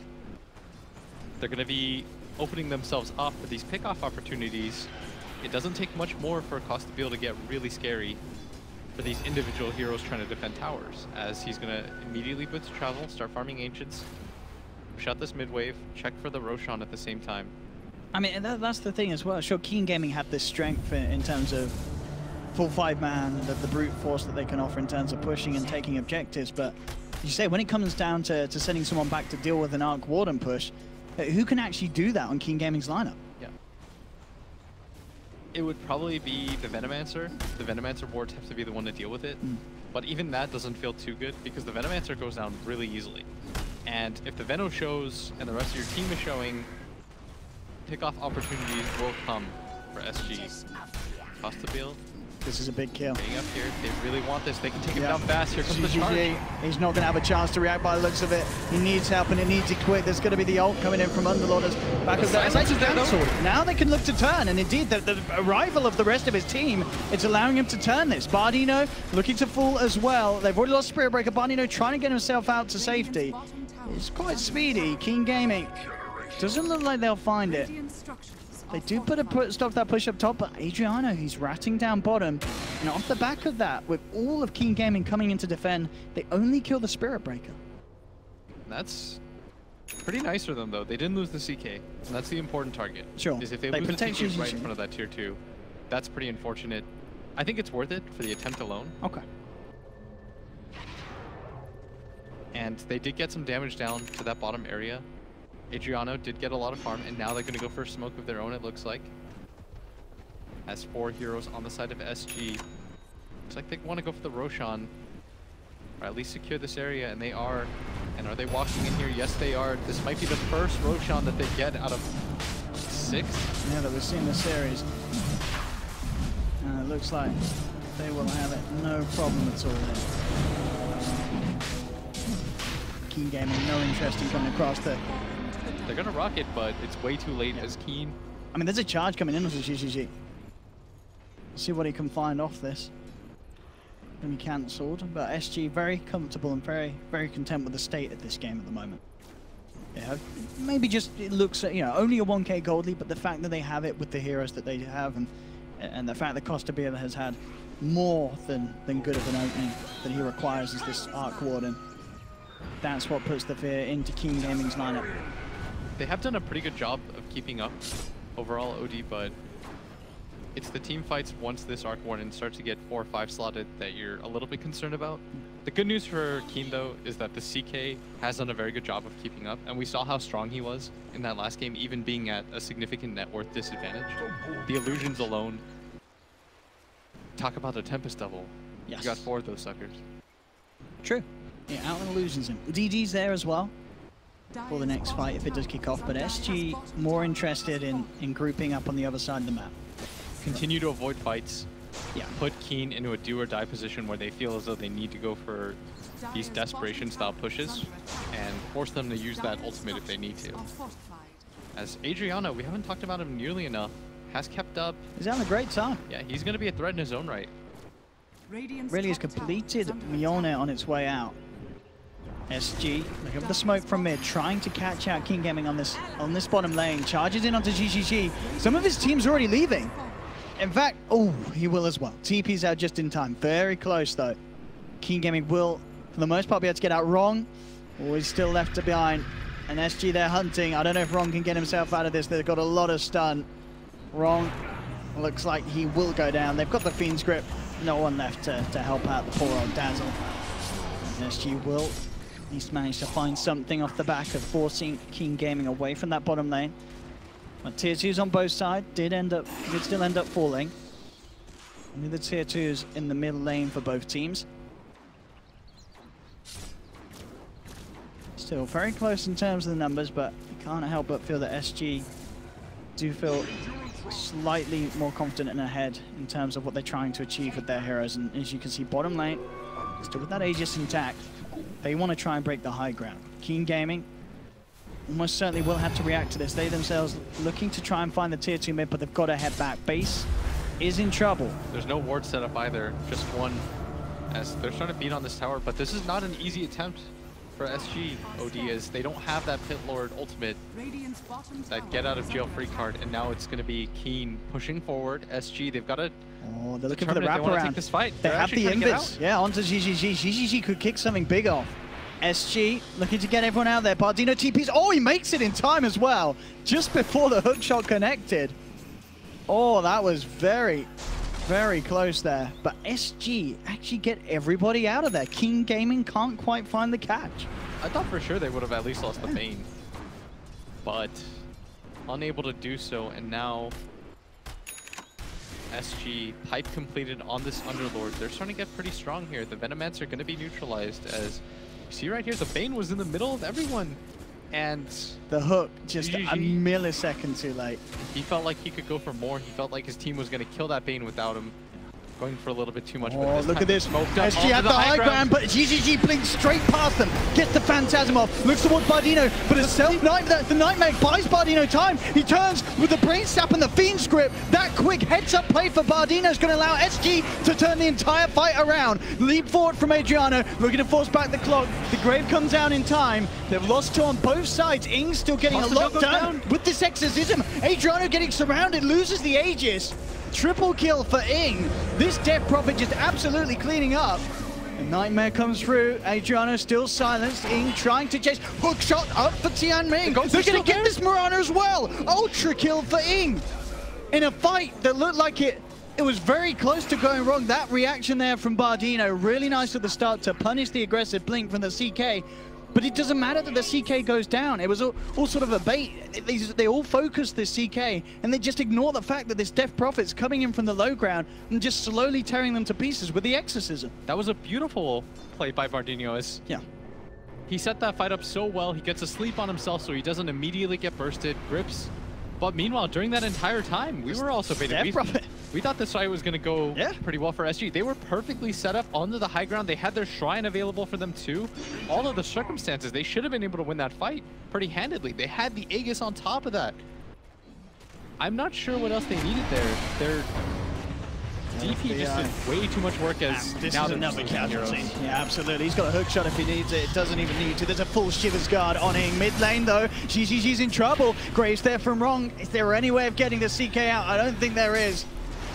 They're going to be opening themselves up for these pick-off opportunities. It doesn't take much more for Costabile to get really scary for these individual heroes trying to defend towers, as he's going to immediately boots of travel, start farming Ancients, shut this mid-wave, check for the Roshan at the same time. I mean, that's the thing as well. Sure, Keen Gaming have this strength in terms of full 5-man, the brute force that they can offer in terms of pushing and taking objectives, but as you say, when it comes down to sending someone back to deal with an Arc Warden push, who can actually do that on Keen Gaming's lineup? Yeah. It would probably be the Venomancer. The Venomancer wards have to be the one to deal with it, but even that doesn't feel too good because the Venomancer goes down really easily. And if the Veno shows and the rest of your team is showing, pick-off opportunities will come for SG. Costabile. This is a big kill. Getting up here, they really want this. They can take him down fast. Here comes the charge. He's not going to have a chance to react by the looks of it. He needs help and it needs it quick. There's going to be the ult coming in from Underlorders. Back of that. It's actually cancelled. Now they can look to turn, and indeed the arrival of the rest of his team, it's allowing him to turn this. Bardino looking to fall as well. They've already lost Spirit Breaker. Bardino trying to get himself out to safety. It's quite speedy. Keen Gaming doesn't look like they'll find it. They do stop that push up top, but Adriano, he's ratting down bottom. And off the back of that, with all of Keen Gaming coming in to defend, they only kill the Spirit Breaker. That's pretty nice for them, though. They didn't lose the CK, and that's the important target. Sure. Is if they lose the CK right in front of that tier 2, that's pretty unfortunate. I think it's worth it for the attempt alone. Okay. And they did get some damage down to that bottom area. Adriano did get a lot of farm, and now they're going to go for a smoke of their own, it looks like. As 4 heroes on the side of SG. Looks like they want to go for the Roshan, or at least secure this area, and they are. And are they walking in here? Yes, they are. This might be the first Roshan that they get out of 6. Yeah, that we've seen the series. It looks like they will have it no problem at all there. Keen Gaming, no interest in coming across the... They're going to rock it, but it's way too late as Keen. I mean, there's a charge coming in with GGG. See what he can find off this. Going to be cancelled, but SG very comfortable and very, very content with the state of this game at the moment. Yeah, maybe just it looks, you know, only a 1k gold lead, but the fact that they have it with the heroes that they have, and the fact that Costabile has had more than good of an opening that he requires as this Arc Warden. That's what puts the fear into Keen Gaming's lineup. They have done a pretty good job of keeping up overall OD, but it's the team fights once this Arc Warden starts to get 4 or 5 slotted that you're a little bit concerned about. The good news for Keen, though, is that the CK has done a very good job of keeping up, and we saw how strong he was in that last game, even being at a significant net worth disadvantage. The illusions alone. Talk about a Tempest double. Yes. You got 4 of those suckers. True. Yeah, out and illusions him. DD's there as well for the next fight if it does kick off, but SG more interested in grouping up on the other side of the map. Continue to avoid fights. Yeah. Put Keen into a do or die position where they feel as though they need to go for these desperation style pushes and force them to use that ultimate if they need to. As Adriano, we haven't talked about him nearly enough, has kept up. He's having a great time. Yeah, he's going to be a threat in his own right. Really has completed Mjolnir on its way out. SG, look at the smoke from mid, trying to catch out Keen Gaming on this bottom lane. Charges in onto GGG. Some of his team's already leaving. In fact, oh, he will as well. TP's out just in time. Very close, though. Keen Gaming will, for the most part, be able to get out. Wrong, always still left behind. And SG, they're hunting. I don't know if Wrong can get himself out of this. They've got a lot of stun. Wrong looks like he will go down. They've got the Fiend's Grip. No one left to help out the poor old Dazzle. And SG will at least manage to find something off the back of forcing Keen Gaming away from that bottom lane. But tier 2s on both sides did still end up falling. Only the tier 2s in the middle lane for both teams. Still very close in terms of the numbers, but you can't help but feel that SG do feel slightly more confident and ahead in terms of what they're trying to achieve with their heroes. And as you can see, bottom lane, still with that Aegis intact, they want to try and break the high ground. Keen Gaming almost certainly will have to react to this. They themselves looking to try and find the tier 2 mid, but they've got to head back. Base is in trouble. There's no ward set up either, just one, as they're trying to beat on this tower, but this is not an easy attempt for SG. OD, as they don't have that Pit Lord ultimate, that get out of jail free card, and now it's going to be Keen pushing forward. SG, they've got to. Oh, they're looking for the wraparound. Take this fight. They have the invis. Yeah, onto GGG. GGG could kick something big off. SG looking to get everyone out there. Bardino TPs. Oh, he makes it in time as well, just before the hook shot connected. Oh, that was very, very close there. But SG actually get everybody out of there. King Gaming can't quite find the catch. I thought for sure they would have at least lost the main, but unable to do so. And now SG pipe completed on this Underlord. They're starting to get pretty strong here. The Venomants are going to be neutralized, as you see right here, the Bane was in the middle of everyone. And the hook just a millisecond too late. He felt like he could go for more. He felt like his team was going to kill that Bane without him. Going for a little bit too much. Oh, look at this. SG at the high ground, but GGG blinks straight past them. Gets the Phantasm off. Looks towards Bardino, but a the Nightmare buys Bardino time. He turns with the Brain Sap and the Fiend Script. That quick heads-up play for Bardino is going to allow SG to turn the entire fight around. Leap forward from Adriano, looking to force back the clock. The Grave comes down in time. They've lost two on both sides. Ing still getting a lot done with this Exorcism. Adriano getting surrounded, loses the Aegis. Triple kill for Ing. This Death Prophet just absolutely cleaning up. A Nightmare comes through. Adriano still silenced. Ing trying to chase. Hook shot up for Tianming. They're going to get this Mirana as well. Ultra kill for Ing. In a fight that looked like it was very close to going wrong. That reaction there from Bardino, really nice at the start to punish the aggressive blink from the CK. But it doesn't matter that the CK goes down. It was all sort of a bait. They all focus this CK, and they just ignore the fact that this Death Prophet's coming in from the low ground and just slowly tearing them to pieces with the Exorcism. That was a beautiful play by Bardino. Yeah. He set that fight up so well. He gets a sleep on himself so he doesn't immediately get bursted. Grips. But meanwhile, during that entire time, we were also baited. We thought this fight was going to go pretty well for SG. They were perfectly set up onto the high ground. They had their shrine available for them too. All of the circumstances, they should have been able to win that fight pretty handedly. They had the Aegis on top of that. I'm not sure what else they needed there. Their DP just did way too much work as this now is another casualty. Yeah, absolutely. He's got a hook shot if he needs it. It doesn't even need to. There's a full Shivers Guard on Ing. Mid lane though, GGG's in trouble. Graves there from wrong. Is there any way of getting the CK out? I don't think there is.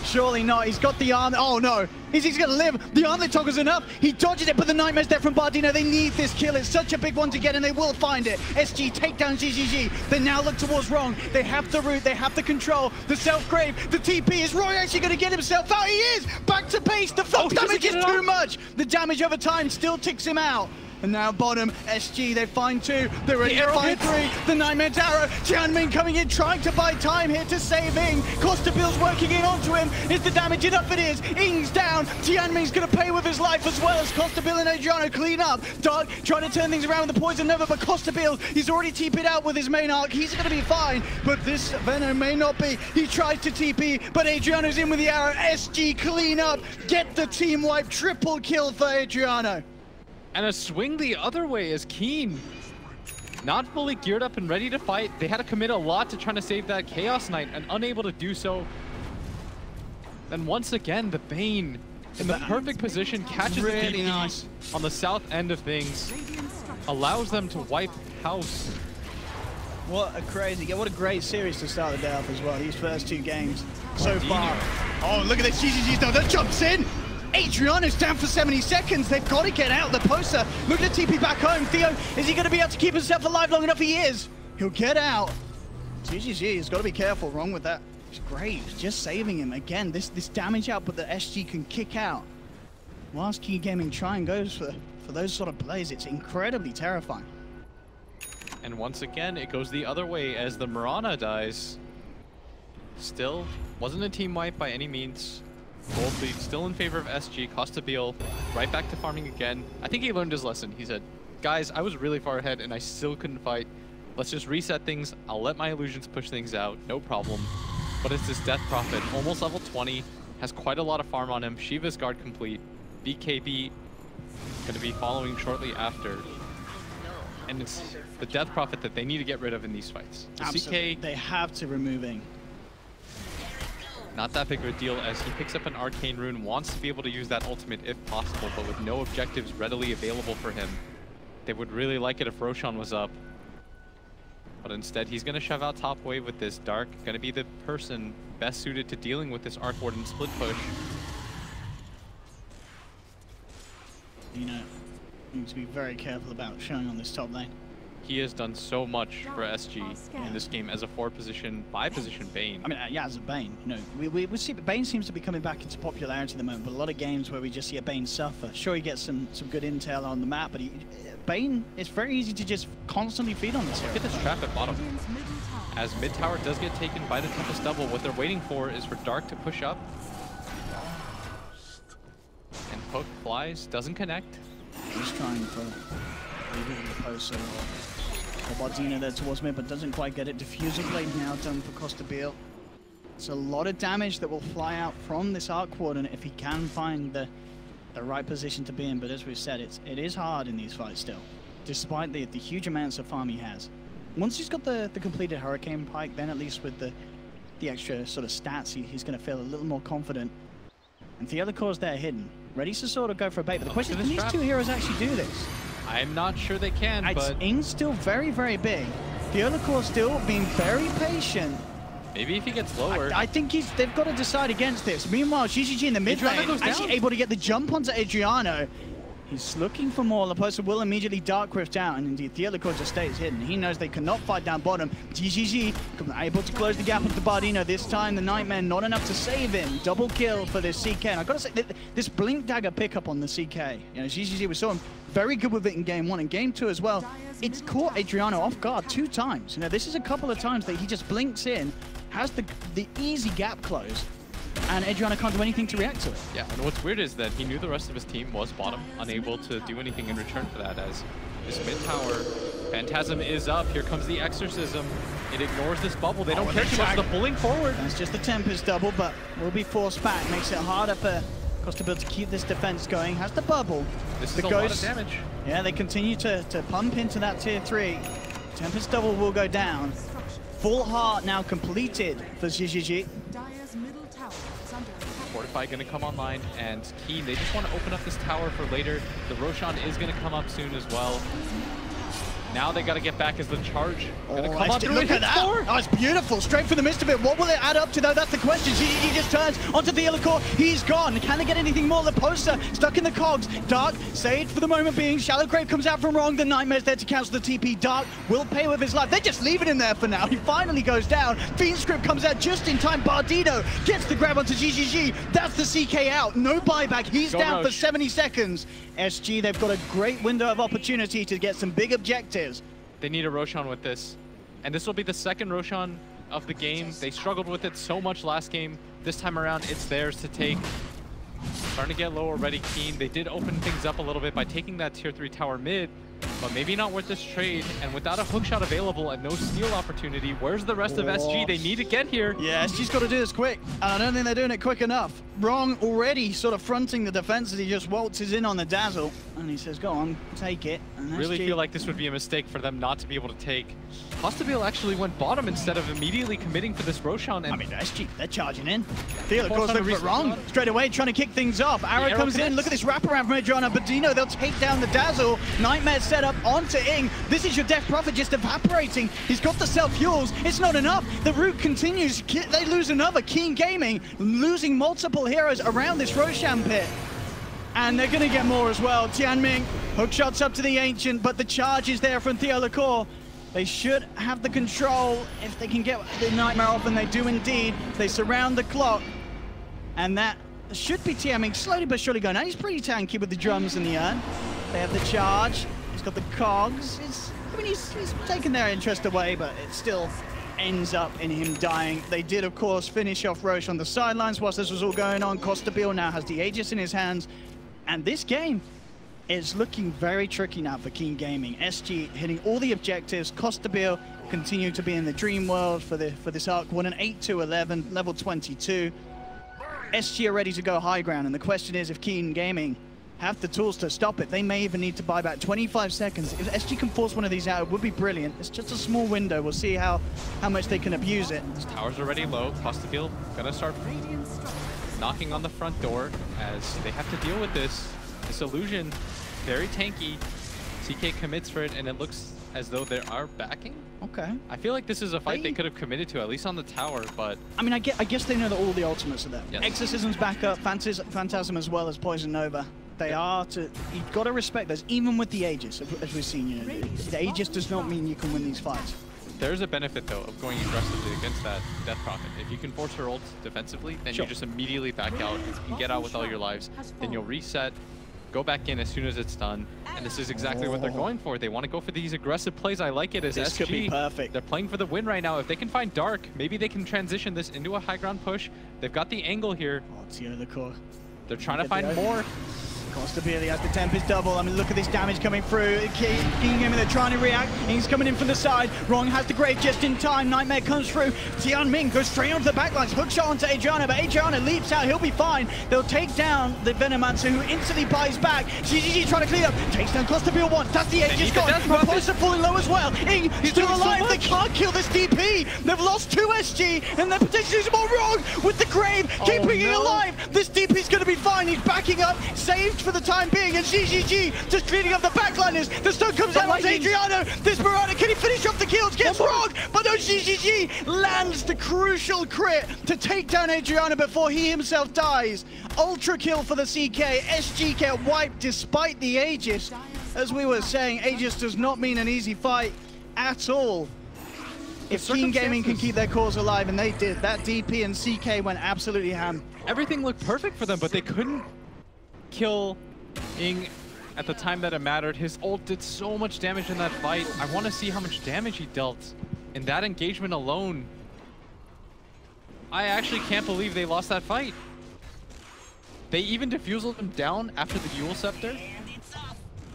Surely not. He's got the arm. Oh no. He's going to live. The armlet toggle's enough. He dodges it, but the Nightmare's there from Bardino. They need this kill. It's such a big one to get, and they will find it. SG take down GGG. They now look towards Wrong. They have the root. They have the control. The self-grave. The TP. Is Roy actually going to get himself out? He is. Back to base. The full damage is too much. The damage over time still ticks him out. And now bottom, SG, they find two. They're ready to find three. The Nightmare's arrow. Tianming coming in, trying to buy time here to save Ing. Costa Bill's working in onto him. Is the damage enough? It is. Ing's down. Tianming's going to pay with his life as well as Costa Bill and Adriano clean up. Dark trying to turn things around with the Poison Nova, but Costa Bill, he's already TP'd out with his main arc. He's going to be fine, but this Venom may not be. He tries to TP, but Adriano's in with the arrow. SG clean up. Get the team wipe. Triple kill for Adriano. And a swing the other way is Keen. Not fully geared up and ready to fight. They had to commit a lot to trying to save that Chaos Knight and unable to do so. Then once again, the Bane in the perfect position catches the DP on the south end of things. Allows them to wipe house. What a great series to start the day off as well. These first two games so far. Oh, look at this. GGG's though. That jumps in. Adriano's down for 70 seconds. They've got to get out the poster. Look at the TP back home. Theo, is he going to be able to keep himself alive long enough? He is. He'll get out. GGG has got to be careful. Wrong with that. It's great. Just saving him. Again, this damage output that SG can kick out. Whilst Key Gaming try and goes for those sort of plays, it's incredibly terrifying. And once again, it goes the other way as the Mirana dies. Still, wasn't a team wipe by any means. Gold lead still in favor of SG. Costabil right back to farming again. I think he learned his lesson. He said, guys, I was really far ahead and I still couldn't fight. Let's just reset things. I'll let my illusions push things out. No problem. But it's this Death Prophet, almost level 20, has quite a lot of farm on him. Shiva's guard complete. BKB going to be following shortly after. And it's the Death Prophet that they need to get rid of in these fights. The Absolutely. CK, they have to remove him. not that big of a deal as he picks up an Arcane Rune, wants to be able to use that ultimate if possible, but with no objectives readily available for him. They would really like it if Roshan was up. But instead, he's going to shove out top wave with this Dark. Going to be the person best suited to dealing with this Arc Warden split push. You know, needs to be very careful about showing on this top lane. He has done so much for SG in this game as a 4-position, 5-position Bane. I mean, yeah, as a Bane. You know, we see Bane seems to be coming back into popularity at the moment, but a lot of games where we just see a Bane suffer. Sure, he gets some good intel on the map, but Bane, it's very easy to just constantly feed on this hero. Look at this trap at bottom. As mid tower does get taken by the Tempest Double, what they're waiting for is for Dark to push up. And Poke flies, doesn't connect. He's trying for the post or Bardino there towards mid, but doesn't quite get it. Diffuser Blade now done for Costabil. It's a lot of damage that will fly out from this Arc Warden if he can find the right position to be in. But as we've said, it is hard in these fights still, despite the huge amounts of farm he has. Once he's got the completed Hurricane Pike, then at least with the extra sort of stats, he's going to feel a little more confident. And Theodor's there hidden, ready to sort of go for a bait. But the question is, can these two heroes actually do this? I'm not sure they can, but... Ing's still very, very big. Theodor still being very patient. Maybe if he gets lower. I think they've got to decide against this. Meanwhile, GGG in the mid lane, actually able to get the jump onto Adriano. He's looking for more. Laposa will immediately Dark Rift out, and indeed Theodor just stays hidden. He knows they cannot fight down bottom. GGG able to close the gap onto Bardino. This time the Nightmare not enough to save him. Double kill for this CK. And I've got to say, this Blink Dagger pickup on the CK. You know, GGG, we saw him very good with it in game 1 and game 2 as well. It's caught Adriano off guard 2 times. You know, this is a couple of times that he just blinks in, has the easy gap close, and Adriano can't do anything to react to it. Yeah, and what's weird is that he knew the rest of his team was bottom, unable to do anything in return for that, as this mid tower, Phantasm is up, here comes the Exorcism, it ignores this bubble, they don't care too much, they're pulling forward. That's just the Tempest double, but will be forced back, makes it harder for Costabil to keep this defense going, has the bubble. This is a lot of damage. Yeah, they continue to pump into that tier 3. Tempest double will go down. Full heart now completed for GGG. Fortify going to come online, and Keen, they just want to open up this tower for later. The Roshan is going to come up soon as well. Now they got to get back as the charge. Gonna come up look at that! Oh, it's beautiful. Straight for the midst of it. What will it add up to, though? That's the question. He just turns onto the Theodor. He's gone. Can they get anything more? Laposa stuck in the cogs. Dark saved for the moment being. Shallow Grave comes out from wrong. The Nightmare's there to cancel the TP. Dark will pay with his life. They're just leaving him there for now. He finally goes down. Fiend Script comes out just in time. Bardino gets the grab onto GGG. That's the CK out. No buyback. He's down for 70 seconds. SG, they've got a great window of opportunity to get some big objectives. They need a Roshan with this. And this will be the second Roshan of the game. They struggled with it so much last game. This time around, it's theirs to take. Starting to get low already, Keen. They did open things up a little bit by taking that tier 3 tower mid, but maybe not worth this trade. And without a hookshot available and no steal opportunity, where's the rest of SG? They need to get here. Yeah, SG's got to do this quick. And I don't think they're doing it quick enough. Wrong already sort of fronting the defense as he just waltzes in on the Dazzle. And he says, go on, take it. And really feel like this would be a mistake for them not to be able to take. Costabil actually went bottom instead of immediately committing for this Roshan. And I mean, SG, they're charging in. Theodor, of course, looking for it wrong. Straight away, trying to kick things off. Arrow comes in. Look at this wraparound from Adriano. Bardino, they'll take down the Dazzle. Nightmare set up onto Ing. This is your Death Prophet just evaporating. He's got the self-fuels. It's not enough. The route continues. They lose another. Keen Gaming losing multiple heroes around this Roshan pit. And they're going to get more as well. Tianming, hook shots up to the Ancient, but the charge is there from Theodor. They should have the control if they can get the Nightmare off, and they do indeed. They surround the clock, and that should be Tianming slowly but surely going. Now he's pretty tanky with the drums in the urn. They have the charge. He's got the cogs. I mean, he's taken their interest away, but it's still ends up in him dying. They did, of course, finish off Roche on the sidelines whilst this was all going on. Costabile now has the Aegis in his hands. And this game is looking very tricky now for Keen Gaming. SG hitting all the objectives. Costabile continuing to be in the dream world for this arc. Won an 8-11, level 22. SG are ready to go high ground. And the question is if Keen Gaming have the tools to stop it. They may even need to buy back 25 seconds. If SG can force one of these out, it would be brilliant. It's just a small window. We'll see how much they can abuse it. This tower's already low. Costabile gonna start knocking on the front door as they have to deal with this. This illusion, very tanky. CK commits for it, and it looks as though they are backing. Okay. I feel like this is a fight they could have committed to, at least on the tower, but... I mean, I guess they know that all the ultimates are there. Yes. Exorcism's back up, Phantasm as well as Poison Nova. They are to... You've got to respect those, even with the Aegis, as we've seen. You know, the Aegis does not mean you can win these fights. There's a benefit, though, of going aggressively against that Death Prophet. If you can force her ult defensively, then you just immediately back out. You get out with all your lives, then you'll reset, go back in as soon as it's done, and this is exactly what they're going for. They want to go for these aggressive plays. I like it as this SG. Could be perfect. They're playing for the win right now. If they can find Dark, maybe they can transition this into a high ground push. They've got the angle here. Oh, it's the core. They're trying to find more. Costabile has the Tempest double. I mean, look at this damage coming through. King Gaming, they're trying to react. He's coming in from the side. Wrong has the Grave just in time. Nightmare comes through. Tianming goes straight onto the backlines. Hookshot onto Adriana, but Adriana leaps out. He'll be fine. They'll take down the Venomancer, who instantly buys back. GGG trying to clean up. Takes down Costabile once. That's the Aegis gone. Repulsor falling low as well. Ing still alive. They can't kill this DP. They've lost 2 SG, and they're potentially losing more. Wrong with the Grave, keeping it alive. This DP's going to be fine. He's backing up. Saved for the time being. And GGG just cleaning up the backliners. The stun comes out onto Adriano. This Marauder, can he finish off the kills? Gets wrong, but no, GGG lands the crucial crit to take down Adriano before he himself dies. Ultra kill for the CK. SG get wiped despite the Aegis. As we were saying, Aegis does not mean an easy fight at all. If Keen Gaming can keep their cause alive, and they did, that DP and CK went absolutely ham. Everything looked perfect for them, but they couldn't kill Ing at the time that it mattered. His ult did so much damage in that fight. I want to see how much damage he dealt in that engagement alone. I actually can't believe they lost that fight. They even defused him down after the Yule Scepter.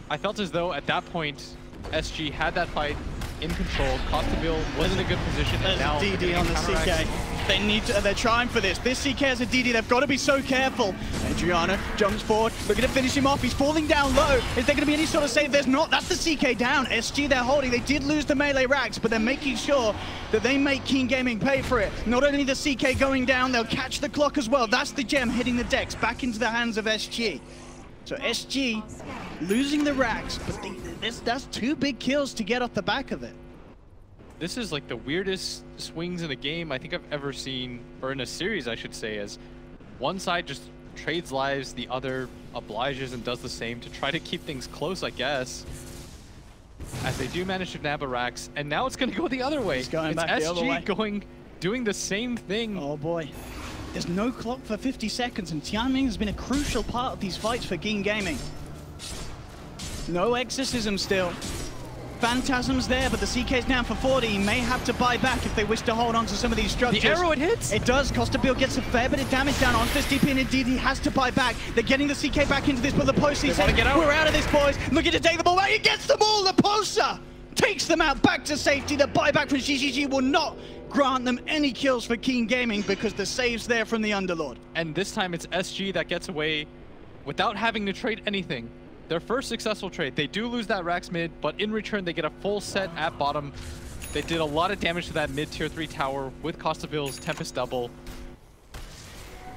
I felt as though at that point, SG had that fight in control. Costabile was in a good position, and now DD on the CK. They need to, they're trying for this. This CK has a DD, they've got to be so careful. Adriano jumps forward, looking to finish him off. He's falling down low. Is there going to be any sort of save? There's not. That's the CK down. SG, they're holding. They did lose the melee racks, but they're making sure that they make Keen Gaming pay for it. Not only the CK going down, they'll catch the clock as well. That's the gem hitting the decks back into the hands of SG. So SG losing the racks, but that's 2 big kills to get off the back of it. This is like the weirdest swings in a game I think I've ever seen, or in a series I should say, as one side just trades lives, the other obliges and does the same to try to keep things close, I guess. As they do manage to nab a Rax, and now it's going to go the other way. It's going back SG the other way. doing the same thing. Oh boy. There's no clock for 50 seconds, and Tianming has been a crucial part of these fights for Keen Gaming. No Exorcism still. Phantasm's there, but the CK's down for 40. He may have to buy back if they wish to hold on to some of these structures. The arrow, it hits! It does. Costabile gets a fair bit of damage down onto this DP, and indeed he has to buy back. They're getting the CK back into this, but the post, he said, we're out of this, boys. Looking to take the ball back. He gets them all. The poster takes them out back to safety. The buyback from GGG will not grant them any kills for Keen Gaming because the save's there from the Underlord. And this time it's SG that gets away without having to trade anything. Their first successful trade. They do lose that Rax mid, but in return they get a full set at bottom. They did a lot of damage to that mid tier 3 tower with Costabile's Tempest double.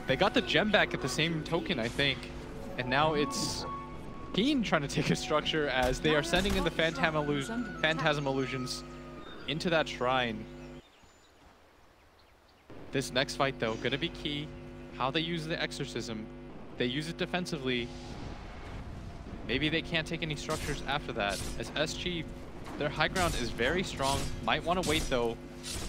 They got the gem back at the same token, I think. And now it's Keen trying to take a structure as they are sending in the Phantasm illusions into that shrine. This next fight though, gonna be key. How they use the Exorcism. They use it defensively. Maybe they can't take any structures after that, as SG, their high ground is very strong. Might want to wait though.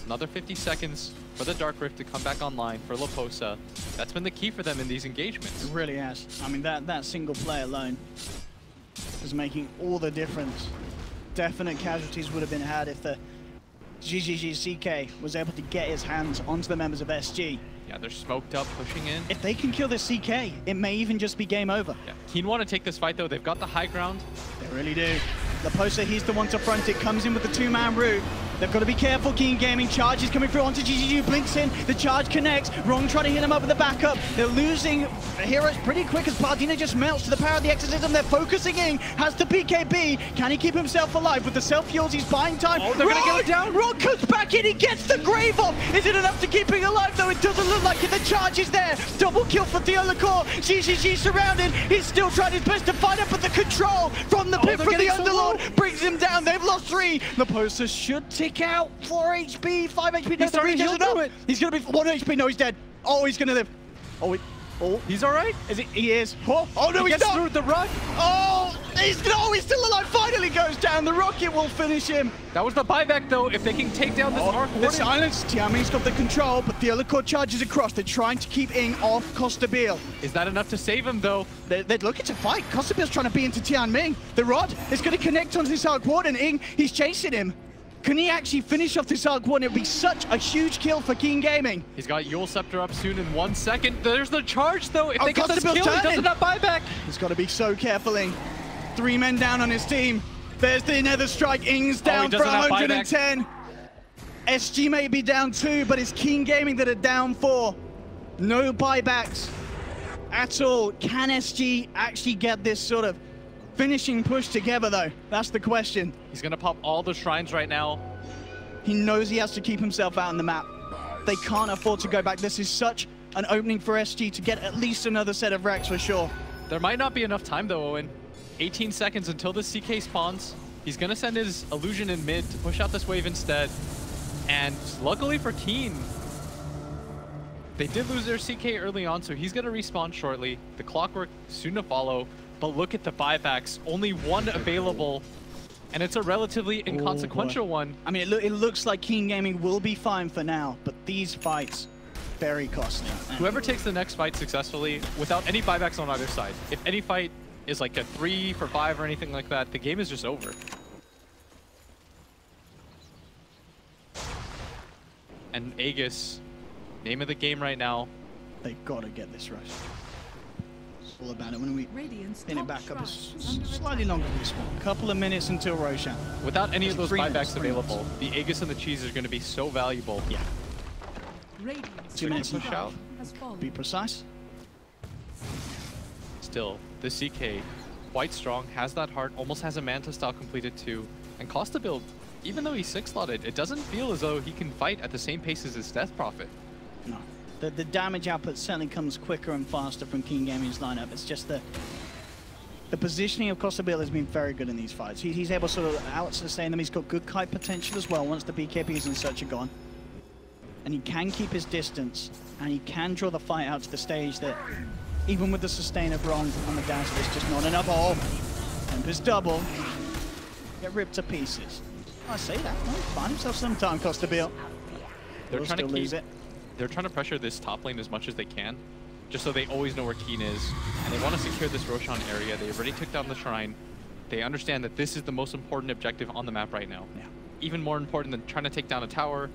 Another 50 seconds for the Dark Rift to come back online for Laposa. That's been the key for them in these engagements. It really has. I mean, that single play alone is making all the difference. Definite casualties would have been had if the GGGCK was able to get his hands onto the members of SG. Yeah, they're smoked up, pushing in. If they can kill this CK, it may even just be game over. Yeah. Keen want to take this fight, though. They've got the high ground. They really do. Leposa, he's the one to front it, comes in with the two-man route. They've got to be careful. Keen Gaming charge is coming through onto GGG, blinks in, the charge connects. Wrong trying to hit him up with the backup. They're losing heroes pretty quick as Pardina just melts to the power of the exorcism. They're focusing in, has the PKB. Can he keep himself alive? With the self-heals, he's buying time. Oh, they're going to get it down. Rog comes back in, he gets the grave off. Is it enough to keep him alive, though? It doesn't look like it. The charge is there. Double kill for Theolacore. GGG surrounded. He's still trying his best to fight up, but the control from the pit from the Underlord brings him down. They've lost 3. Leposa should tick out 4 HP, 5 HP. He's already healed through it. He's going to be 1 HP. No, he's dead. Oh, he's going to live. Oh, he's all right. Is it? He is. Oh no, he's not. Through the rug. Oh, he's still alive. Finally goes down. The rocket will finish him. That was the buyback, though. If they can take down this arc, the silence. Tiami's got the control, but the other core charges across. They're trying to keep Ing off Costabile. Is that enough to save him, though? They're looking to fight. Costabile's trying to be into Tianming. The rod is going to connect onto this arc ward, and Ing, he's chasing him. Can he actually finish off this arc one? It would be such a huge kill for Keen Gaming. He's got Yule Scepter up soon in 1 second. There's the charge, though. If they get this kill, he turning. doesn't have buyback. He's got to be so careful, Ing. 3 men down on his team. There's the Nether Strike. Ing's down for 110. SG may be down 2, but it's Keen Gaming that are down 4. No buybacks at all. Can SG actually get this sort of finishing push together, though? That's the question. He's going to pop all the shrines right now. He knows he has to keep himself out on the map. They can't afford to go back. This is such an opening for SG to get at least another set of racks for sure. There might not be enough time, though, Owen. 18 seconds until the CK spawns. He's going to send his illusion in mid to push out this wave instead. And luckily for Keen, they did lose their CK early on, so he's going to respawn shortly. The Clockwork soon to follow. But look at the buybacks. Only 1 available. And it's a relatively inconsequential one. I mean, it looks like Keen Gaming will be fine for now, but these fights, very costly. Whoever takes the next fight successfully, without any buybacks on either side, if any fight is like a 3 for 5 or anything like that, the game is just over. And Aegis, name of the game right now. They've got to get this rush. All about it when we spin it back up. It's slightly longer than this one. A couple of minutes until Roshan. Without any of those buybacks available, the Aegis and the cheese are going to be so valuable. Yeah. 2 minutes push out. Be precise. Still, the CK, quite strong, has that heart, almost has a Manta style completed too. And Costa build, even though he's 6-slotted, it doesn't feel as though he can fight at the same pace as his Death Prophet. No. The damage output certainly comes quicker and faster from Keen Gaming's lineup. It's just the positioning of Costabile has been very good in these fights. He's able to sort of out-sustain them. He's got good kite potential as well once the BKBs and such are gone. And he can keep his distance, and he can draw the fight out to the stage that, even with the sustain of Wrong on the dash, there's just not enough. Oh, Tempest double. Get ripped to pieces. I say that. Well, find himself some time, Costabile. They're trying to lose it. They're trying to pressure this top lane as much as they can, just so they always know where Keen is. And they want to secure this Roshan area. They already took down the shrine. They understand that this is the most important objective on the map right now. Yeah. Even more important than trying to take down a tower,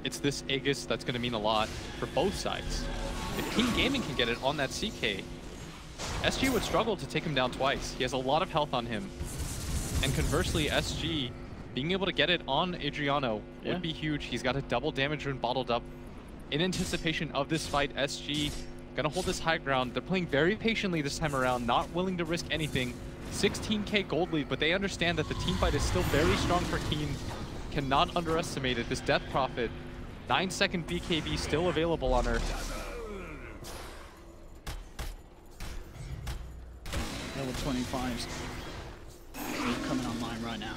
it's this Aegis that's going to mean a lot for both sides. If Keen Gaming can get it on that CK, SG would struggle to take him down twice. He has a lot of health on him. And conversely, SG, being able to get it on Adriano would be huge. He's got a double damage rune bottled up. In anticipation of this fight, SG gonna hold this high ground. They're playing very patiently this time around, not willing to risk anything. 16k gold lead, but they understand that the team fight is still very strong for Keen. Cannot underestimate it. This Death Prophet, 9-second BKB still available on her. Level 25s coming online right now.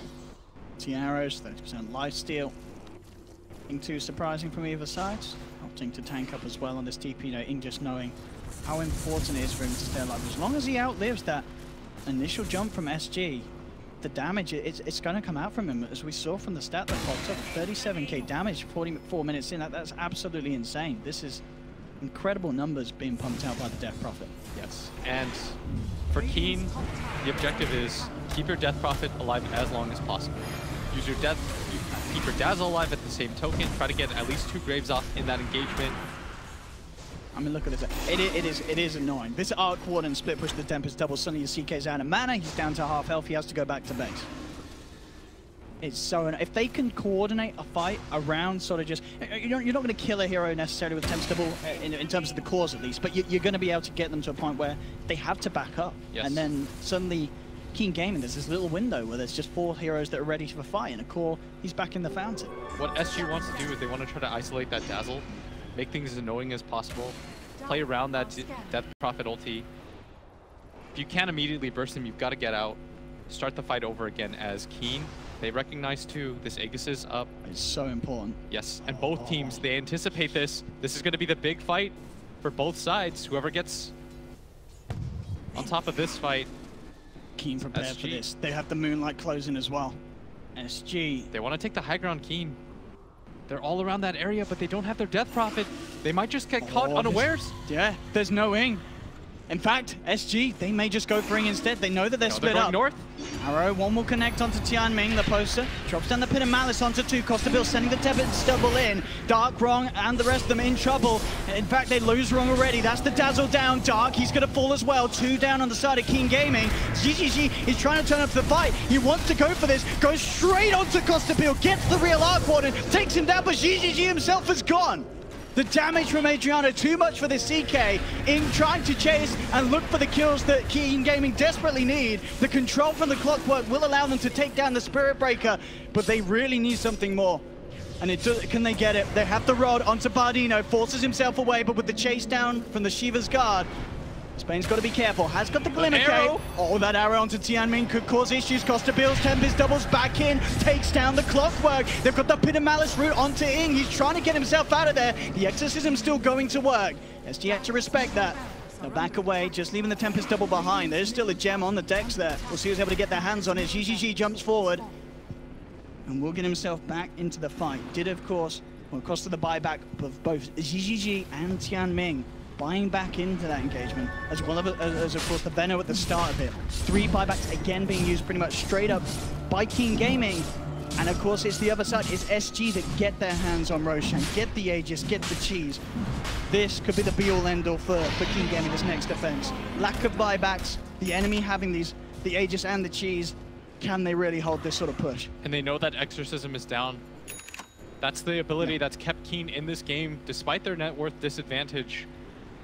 Tiaros, 30% lifesteal. Nothing too surprising from either side. Opting to tank up as well on this TP, Ing just knowing how important it is for him to stay alive. As long as he outlives that initial jump from SG, the damage, it's going to come out from him. As we saw from the stat that popped up, 37k damage, 44 minutes in, that's absolutely insane. This is incredible numbers being pumped out by the Death Prophet. Yes, and for Keen, the objective is keep your Death Prophet alive as long as possible. use your death, keep your dazzle alive at the same token, try to get at least 2 graves off in that engagement. I mean, look at this. It is annoying. This Arc Warden split push the Tempest double. Suddenly your CK's out of mana. He's down to half health. He has to go back to base. It's so annoying. If they can coordinate a fight around sort of just... You're not going to kill a hero necessarily with Tempest double in terms of the cores at least, but you're going to be able to get them to a point where they have to back up. Yes. And then suddenly Keen Gaming, there's this little window where there's just 4 heroes that are ready for a fight, and a core, he's back in the fountain. What SG wants to do is they want to try to isolate that dazzle, make things as annoying as possible, play around that Death Prophet ulti. If you can't immediately burst him, you've got to get out, start the fight over again as Keen. They recognize too, this Aegis is up. It's so important. Yes, and both teams, they anticipate this. This is going to be the big fight for both sides. Whoever gets on top of this fight. Keen prepared for this. They have the Moonlight closing as well. SG. They want to take the high ground Keen. They're all around that area, but they don't have their Death Prophet. They might just get caught unawares. Yeah, there's no Ing. In fact, SG, they may just go for Ing instead. They know that they're split up. North. Arrow, one will connect onto Tianming, the poster. Drops down the Pit of Malice onto 2. Costa Bill sending the Tempest double in. Dark, Wrong, and the rest of them in trouble. In fact, they lose Wrong already. That's the Dazzle down. Dark, he's going to fall as well. 2 down on the side of Keen Gaming. GGG is trying to turn up the fight. He wants to go for this. Goes straight onto Costa Bill. Gets the real Arc Warden. Takes him down, but GGG himself is gone. The damage from Adriano, too much for the CK. In trying to chase and look for the kills that Keen Gaming desperately need. The control from the Clockwork will allow them to take down the Spirit Breaker, but they really need something more. And can they get it? They have the rod onto Bardino, forces himself away, but with the chase down from the Shiva's Guard, Spain's got to be careful. Has got the Glimmer Cape. Oh, that arrow onto Tianming could cause issues. Costa Bill's Tempest doubles back in, takes down the Clockwork. They've got the Pit of Malice route onto Ing. He's trying to get himself out of there. The Exorcism's still going to work. SG had to respect that. They'll back away, just leaving the Tempest double behind. There's still a gem on the decks there. We'll see who's able to get their hands on it. GGG jumps forward and will get himself back into the fight. Did, of course, well, cost of the buyback of both GGG and Tianming. Buying back into that engagement, as well as of course the Venno at the start of it. 3 buybacks again being used pretty much straight up by Keen Gaming. And of course it's the other side, it's SG that get their hands on Roshan, get the Aegis, get the cheese. This could be the be-all end-all for Keen Gaming, this next defense. Lack of buybacks, the enemy having the Aegis and the cheese. Can they really hold this sort of push? And they know that Exorcism is down. That's the ability that's kept Keen in this game, despite their net worth disadvantage.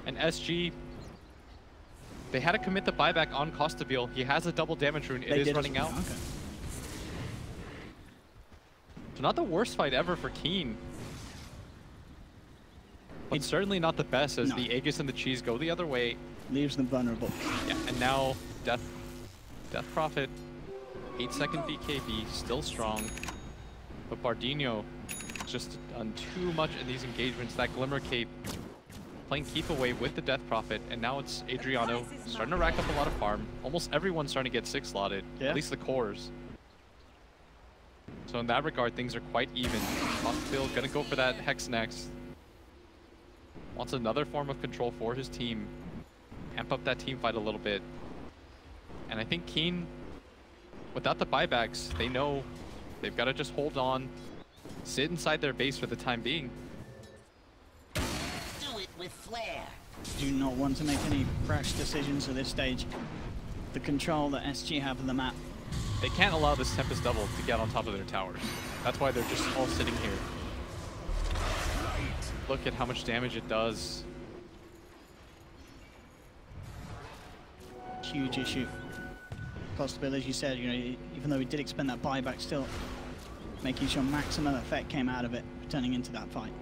And SG, they had to commit the buyback on Costabile. He has a double damage rune. It is running out. Okay. So not the worst fight ever for Keen. But it's certainly not the best as the Aegis and the cheese go the other way. Leaves them vulnerable. Yeah, and now Death Prophet, 8-second BKB, still strong. But Bardino just done too much in these engagements. That Glimmer Cape playing keep away with the Death Prophet, and now it's Adriano starting to rack up a lot of farm. Almost everyone's starting to get 6 slotted, at least the cores. So in that regard, things are quite even. Costabile gonna go for that Hex next. Wants another form of control for his team. Amp up that team fight a little bit. And I think Keen, without the buybacks, they know they've got to just hold on, sit inside their base for the time being. With flair. Do not want to make any rash decisions at this stage. The control that SG have of the map. They can't allow this Tempest double to get on top of their towers. That's why they're just all sitting here. Look at how much damage it does. Huge issue. Costabile, as you said, you know, even though he did expend that buyback, still making sure maximum effect came out of it, turning into that fight.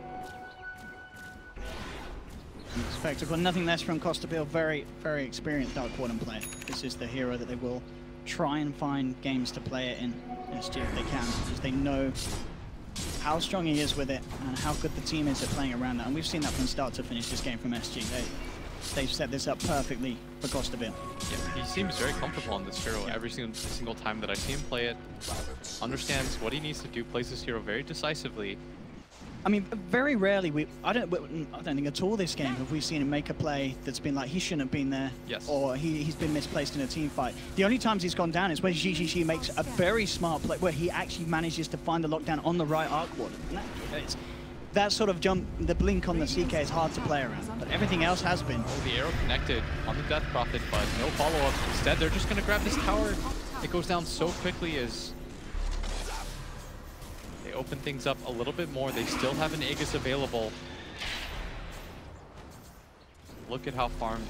Spectacle, nothing less from Costabile, very, very experienced Dark Warden player. This is the hero that they will try and find games to play it in SG if they can, because they know how strong he is with it and how good the team is at playing around that. And we've seen that from start to finish this game from SG. They've set this up perfectly for Costabile. Yeah, he seems very comfortable on this hero every single time that I see him play it. Understands what he needs to do, plays this hero very decisively. I mean, very rarely I don't think at all this game have we seen him make a play that's been like he shouldn't have been there, yes, or he's been misplaced in a team fight. The only times he's gone down is when GGG makes a very smart play where he actually manages to find the lockdown on the right arc ward. That sort of jump, the blink on the CK is hard to play around, but everything else has been. Oh, the arrow connected on the Death Prophet, but no follow-up. Instead, they're just going to grab this tower. It goes down so quickly as they open things up a little bit more. They still have an Aegis available. Look at how farmed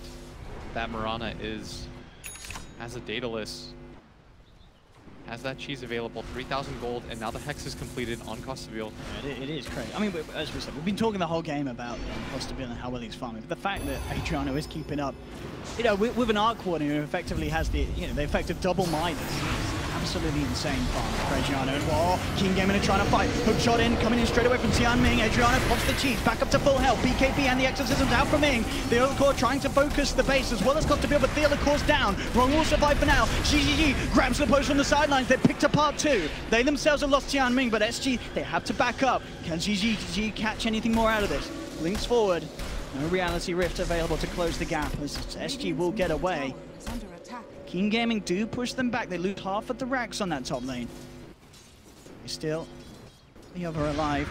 that Mirana is. Has a Daedalus. Has that cheese available, 3,000 gold, and now the Hex is completed on Costabile. It is crazy. I mean, as we said, we've been talking the whole game about Costabile and how well he's farming. But the fact that Adriano is keeping up, you know, with an arc warden who effectively has the, you know, the effect of double Midas. Absolutely insane farm for Adriano. And whoa, King Gaming are trying to fight. Hook shot in, coming in straight away from Tianming. Adriano pops the cheese, back up to full health. BKB and the exorcisms out from Ming. Theolacore trying to focus the base as well as Costabile, but Theolacore's down. Wrong will survive for now. GGG grabs the post from the sidelines. They're picked apart too. They themselves have lost Tianming, but SG, they have to back up. Can GGG catch anything more out of this? Links forward. No reality rift available to close the gap as SG will get away. King Gaming do push them back. They lose half of the racks on that top lane. They still the other alive.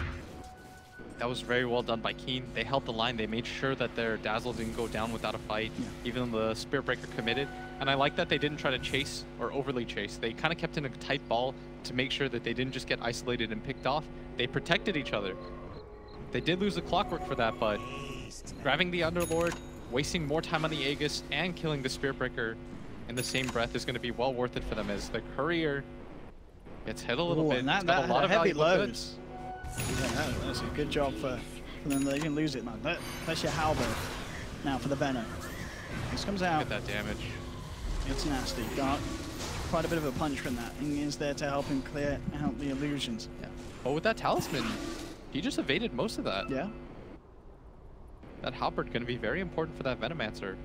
That was very well done by Keen. They held the line. They made sure that their Dazzle didn't go down without a fight, even though the Spirit Breaker committed. And I like that they didn't try to chase or overly chase. They kind of kept in a tight ball to make sure that they didn't just get isolated and picked off. They protected each other. They did lose the clockwork for that, but grabbing the Underlord, wasting more time on the Aegis, and killing the Spirit Breaker in the same breath is going to be well worth it for them as the Courier gets hit a little bit. And that got a lot of heavy valuable loads. Yeah, that's a good job for them. They didn't lose it, man. That's your halberd now for the Venom. This comes out. Look at that damage. It's nasty. Got quite a bit of a punch from that. Ing is there to help him clear out the illusions. Yeah. But with that Talisman, he just evaded most of that. Yeah. That halberd going to be very important for that Venomancer,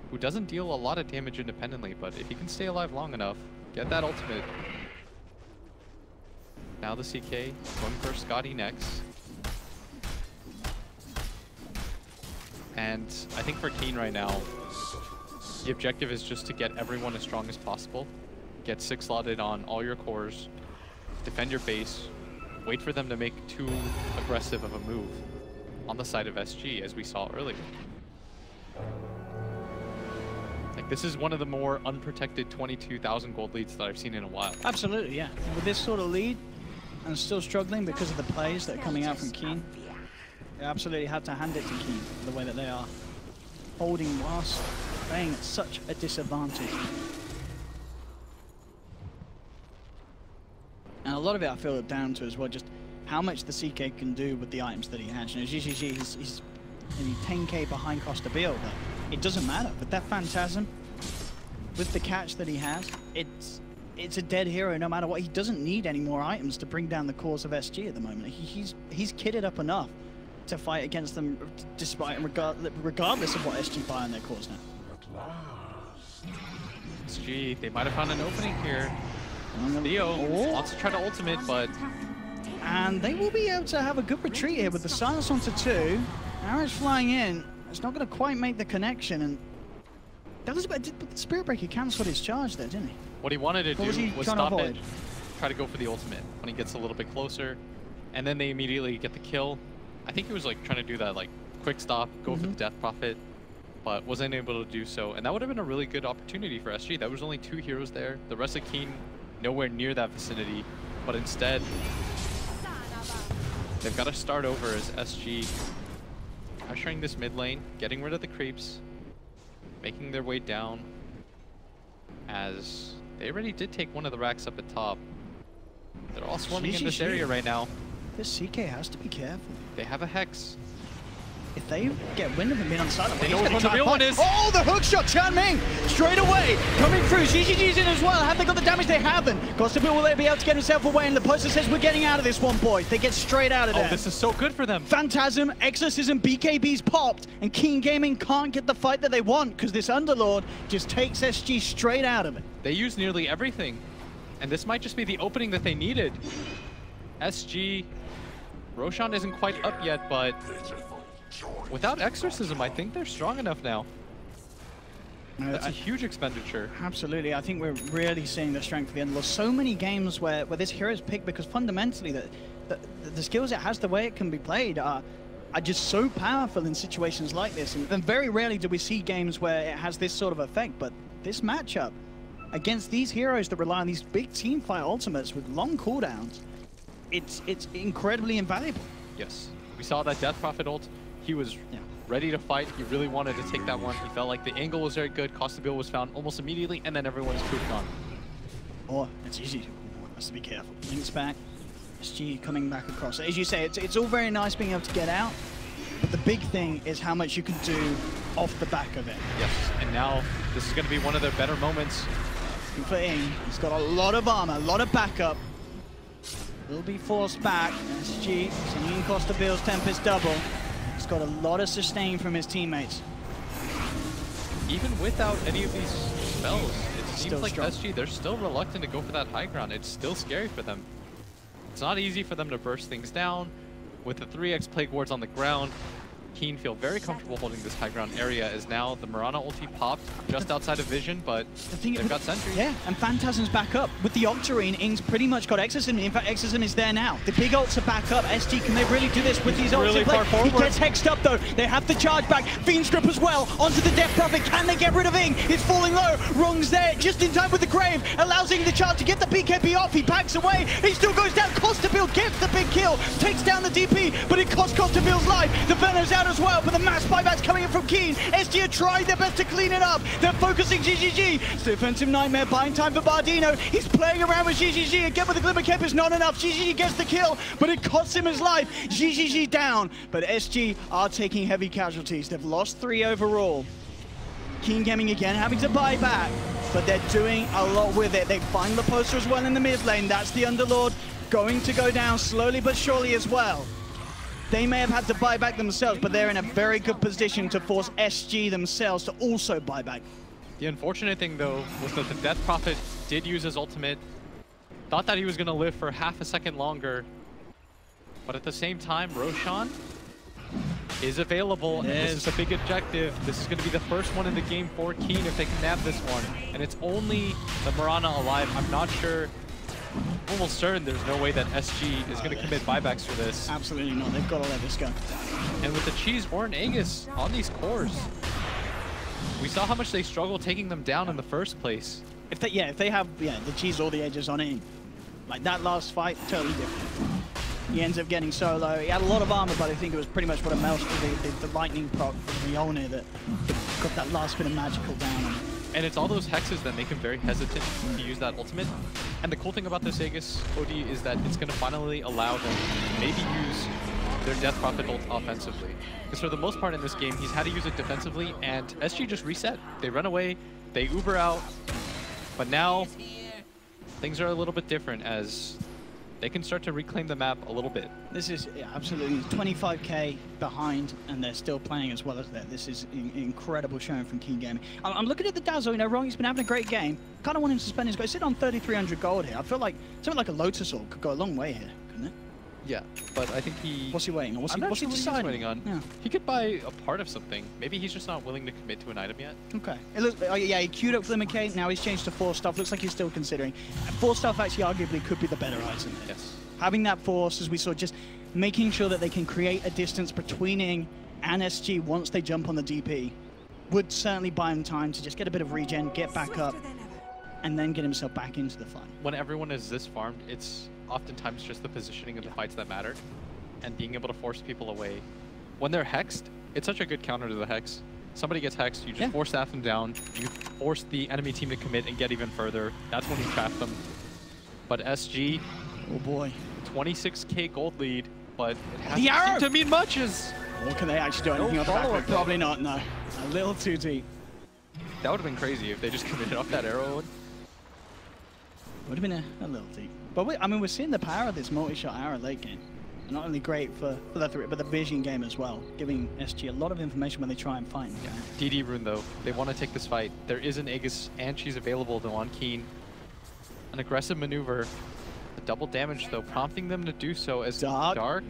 who doesn't deal a lot of damage independently, but if he can stay alive long enough, get that ultimate. Now the CK going for Scotty next. And I think for Keen right now, the objective is just to get everyone as strong as possible. Get 6 slotted on all your cores, defend your base, wait for them to make too aggressive of a move on the side of SG, as we saw earlier. Like, this is one of the more unprotected 22,000 gold leads that I've seen in a while. Absolutely, yeah. With this sort of lead, and still struggling because of the plays that are coming out from Keen, you absolutely have to hand it to Keen the way that they are holding whilst playing at such a disadvantage. And a lot of it I feel down to as well just how much the CK can do with the items that he has. You know, GGG, he's maybe 10k behind Costabile, but it doesn't matter. With that Phantasm, with the catch that he has, it's a dead hero no matter what. He doesn't need any more items to bring down the cause of SG at the moment. He's kitted up enough to fight against them despite regardless of what SG buy on their cause now. SG, they might have found an opening here. Theo wants to try to ultimate, but... And they will be able to have a good retreat here with the silence onto 2. Arrows flying in. It's not going to quite make the connection, and that was about, but the Spirit Breaker cancelled his charge there, didn't he? What he wanted to do was stop it, try to go for the ultimate when he gets a little bit closer, and then they immediately get the kill. I think he was like trying to do that like quick stop, go for the Death Prophet, but wasn't able to do so, and that would have been a really good opportunity for SG. That was only 2 heroes there. The rest of Keen nowhere near that vicinity, but instead they've got to start over as SG pressuring this mid lane, getting rid of the creeps, making their way down, as they already did take one of the racks up at top. They're all swarming in this area right now. This CK has to be careful. They have a Hex. If they get wind of him being on side, they know what the real one is. Oh, the hook shot, Tianming! Straight away, coming through. GGG's in as well. Have they got the damage? They haven't. Costabile, will they be able to get himself away? And the poster says, we're getting out of this one, boys. They get straight out of there. Oh, this is so good for them. Phantasm, Exorcism, BKB's popped, and Keen Gaming can't get the fight that they want because this Underlord just takes SG straight out of it. They use nearly everything, and this might just be the opening that they needed. SG Roshan isn't quite up yet, but without Exorcism, I think they're strong enough now. That's a huge expenditure. Absolutely, I think we're really seeing the strength of the Endless. So many games where this hero is picked because fundamentally the skills it has, the way it can be played, are just so powerful in situations like this. And very rarely do we see games where it has this sort of effect, but this matchup against these heroes that rely on these big team fight ultimates with long cooldowns, it's incredibly invaluable. Yes, we saw that Death Prophet ult. He was ready to fight. He really wanted to take that one. He felt like the angle was very good. Cost of build was found almost immediately, and then everyone is poofed on. Oh, it's easy. Has to be careful. Links back. SG coming back across. As you say, it's all very nice being able to get out, but the big thing is how much you can do off the back of it. Yes, and now this is going to be one of their better moments. For Ing, he's got a lot of armor, a lot of backup. Will be forced back. SG sending Costa Bill's Tempest double. He's got a lot of sustain from his teammates. Even without any of these spells, it seems like strong. SG, they're still reluctant to go for that high ground. It's still scary for them. It's not easy for them to burst things down. With the 3x Plague Wards on the ground, Keen feel very comfortable holding this high ground area, as now the Mirana ulti popped just outside of vision, but they've got sentries. Yeah, and Phantasm's back up. With the Octarine, Ing's pretty much got Exorcism. In fact, Exorcism is there now. The big ults are back up. SG, can they really do this with these ults really in play? far forward. He gets hexed up though. They have the charge back. Fiend's Grip as well. Onto the Death Prophet. Can they get rid of Ing? It's falling low. Wrong's there, just in time with the Grave. Allows Ing the charge to get the BKB off. He backs away. He still goes down. Costa Bill gets the big kill. Takes down the DP, but it costs Costa Bill's life. The Venom's out as well, but the mass buybacks coming in from Keen. SG are trying their best to clean it up. They're focusing GGG. Defensive Nightmare buying time for Bardino. He's playing around with GGG. Again with the Glimmer Cape is not enough. GGG gets the kill, but it costs him his life. GGG down, but SG are taking heavy casualties. They've lost 3 overall. Keen Gaming again having to buy back, but they're doing a lot with it. They find the poster as well in the mid lane. That's the Underlord going to go down slowly but surely as well. They may have had to buy back themselves, but they're in a very good position to force SG themselves to also buy back. The unfortunate thing, though, was that the Death Prophet did use his ultimate. Thought that he was going to live for half a second longer. But at the same time, Roshan is available, and this is a big objective. This is going to be the first one in the game for Keen if they can nab this one. And it's only the Mirana alive. I'm not sure. Almost certain there's no way that SG is going to commit buybacks for this. Absolutely not. They've got to let this go. And with the Cheese or an Aegis on these cores, we saw how much they struggle taking them down in the first place. If they have the Cheese or the edges on him, like that last fight, totally different. He ends up getting solo. He had a lot of armor, but I think it was pretty much what a mouse the lightning proc from the Mjolnir that got that last bit of magical down on him. And it's all those hexes that make him very hesitant to use that ultimate. And the cool thing about this Aegis OD is that it's going to finally allow them to maybe use their Death Prophet ult offensively. Because for the most part in this game, he's had to use it defensively, and SG just reset. They run away, they Uber out, but now things are a little bit different as they can start to reclaim the map a little bit. This is absolutely 25k behind, and they're still playing as well as that. This is incredible showing from Keen Gaming. I'm looking at the Dazzle, wrong, he's been having a great game. Kind of want him to spend his gold. He's sitting on 3,300 gold here. I feel like something like a Lotus Orb could go a long way here, couldn't it? Yeah, but I think he... What's he waiting on? What's he he's deciding? waiting on. Yeah. He could buy a part of something. Maybe he's just not willing to commit to an item yet. Okay. It looks, yeah, he queued up Glimmer Cape, now he's changed to 4 stuff. Looks like he's still considering. 4 stuff actually arguably could be the better item here. Yes. Having that force, as we saw, just making sure that they can create a distance between Ing and SG once they jump on the DP would certainly buy him time to just get a bit of regen, get back up, and then get himself back into the fight. When everyone is this farmed, it's oftentimes just the positioning of the fights that matter, and being able to force people away. When they're hexed, it's such a good counter to the hex. Somebody gets hexed, you just force staff them down, you force the enemy team to commit and get even further. That's when you trap them. But SG, oh boy, 26k gold lead, but it hasn't seemed to mean much as... What can they actually do? Anything off the back? Probably not, no. A little too deep. That would have been crazy if they just committed off that arrow. Would have been a little deep. But we're seeing the power of this multi-shot arrow late game. Not only great for the 3, but the vision game as well, giving SG a lot of information when they try and fight. Yeah. DD Rune though, they want to take this fight. There is an Aegis and she's available to on Keen. An aggressive maneuver. The double damage though, prompting them to do so as Dark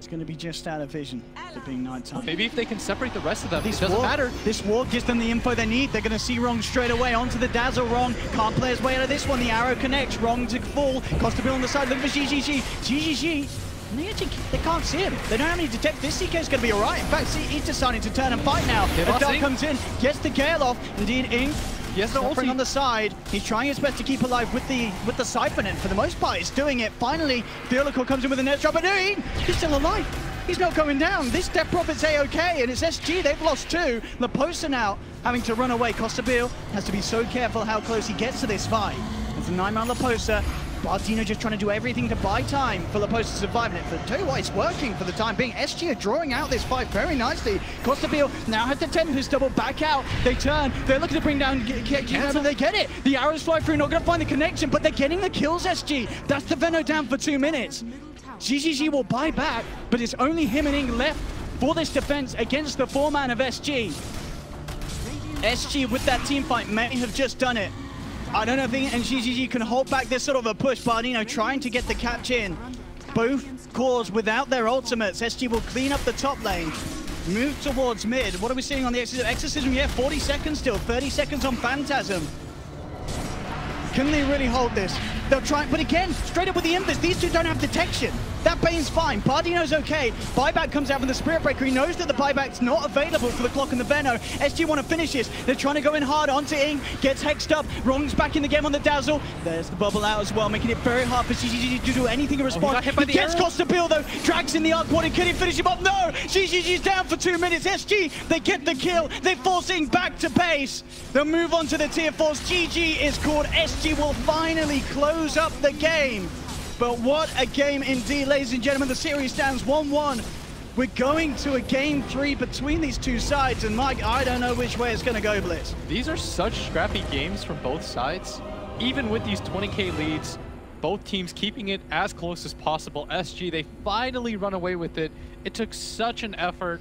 It's going to be just out of vision for being nighttime. Maybe if they can separate the rest of them, it doesn't matter. This wall gives them the info they need. They're going to see Wrong straight away onto the dazzle. Wrong can't play his way out of this one. The arrow connects. Wrong to fall. Costa on the side. Look for GGG. GGG. And they can't see him. They don't have any detect. This CK is going to be alright. In fact, see, he's deciding to turn and fight now. Adele comes in, gets the Gale off. Indeed, Ing. Yes, the ulti on the side. He's trying his best to keep alive with the Siphon, and for the most part, he's doing it. Finally, Theolical comes in with a net drop, but Ing, he's still alive. He's not going down. This Death Prophet's A-OK, and it's SG. They've lost 2. Leposa now having to run away. Costabil has to be so careful how close he gets to this fight. It's a 9-man Leposa. Bardino just trying to do everything to buy time for Leposa to survive. And I tell you what, it's working for the time being. SG are drawing out this fight very nicely. Costabil now has the Tempest double back out. They turn. They're looking to bring down Cancel. They get it. The arrows fly through. Not going to find the connection, but they're getting the kills, SG. That's the Veno down for 2 minutes. GGG will buy back, but it's only him and Ing left for this defense against the 4-man of SG. SG with that team fight may have just done it. I don't know if Ing and GGG can hold back this sort of a push. Bardino trying to get the catch in. Both cores without their ultimates. SG will clean up the top lane. Move towards mid. What are we seeing on the Exorcism? Yeah, 40 seconds still. 30 seconds on Phantasm. Can they really hold this? They'll try, but again, straight up with the Invis. These two don't have detection. That Bane's fine. Bardino's okay. Buyback comes out from the Spirit Breaker. He knows that the buyback's not available for the clock and the Veno. SG want to finish this. They're trying to go in hard onto Ing. Gets hexed up. Wrong's back in the game on the Dazzle. There's the bubble out as well, making it very hard for GGG to do anything in response. He gets Costa Bill though. Drags in the Arc Warden. Can he finish him up? No! GGG's down for 2 minutes. SG, they get the kill. They force Ing back to base. They'll move on to the tier 4s. GG is called. SG will finally close up the game. But what a game indeed, ladies and gentlemen. The series stands 1-1. We're going to a game 3 between these two sides, and Mike, I don't know which way it's going to go, Blitz. These are such scrappy games from both sides. Even with these 20k leads, both teams keeping it as close as possible. SG, they finally run away with it. It took such an effort.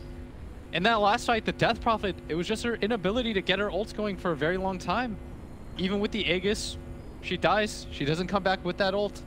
In that last fight, the Death Prophet, it was just her inability to get her ults going for a very long time. Even with the Aegis, she dies. She doesn't come back with that ult.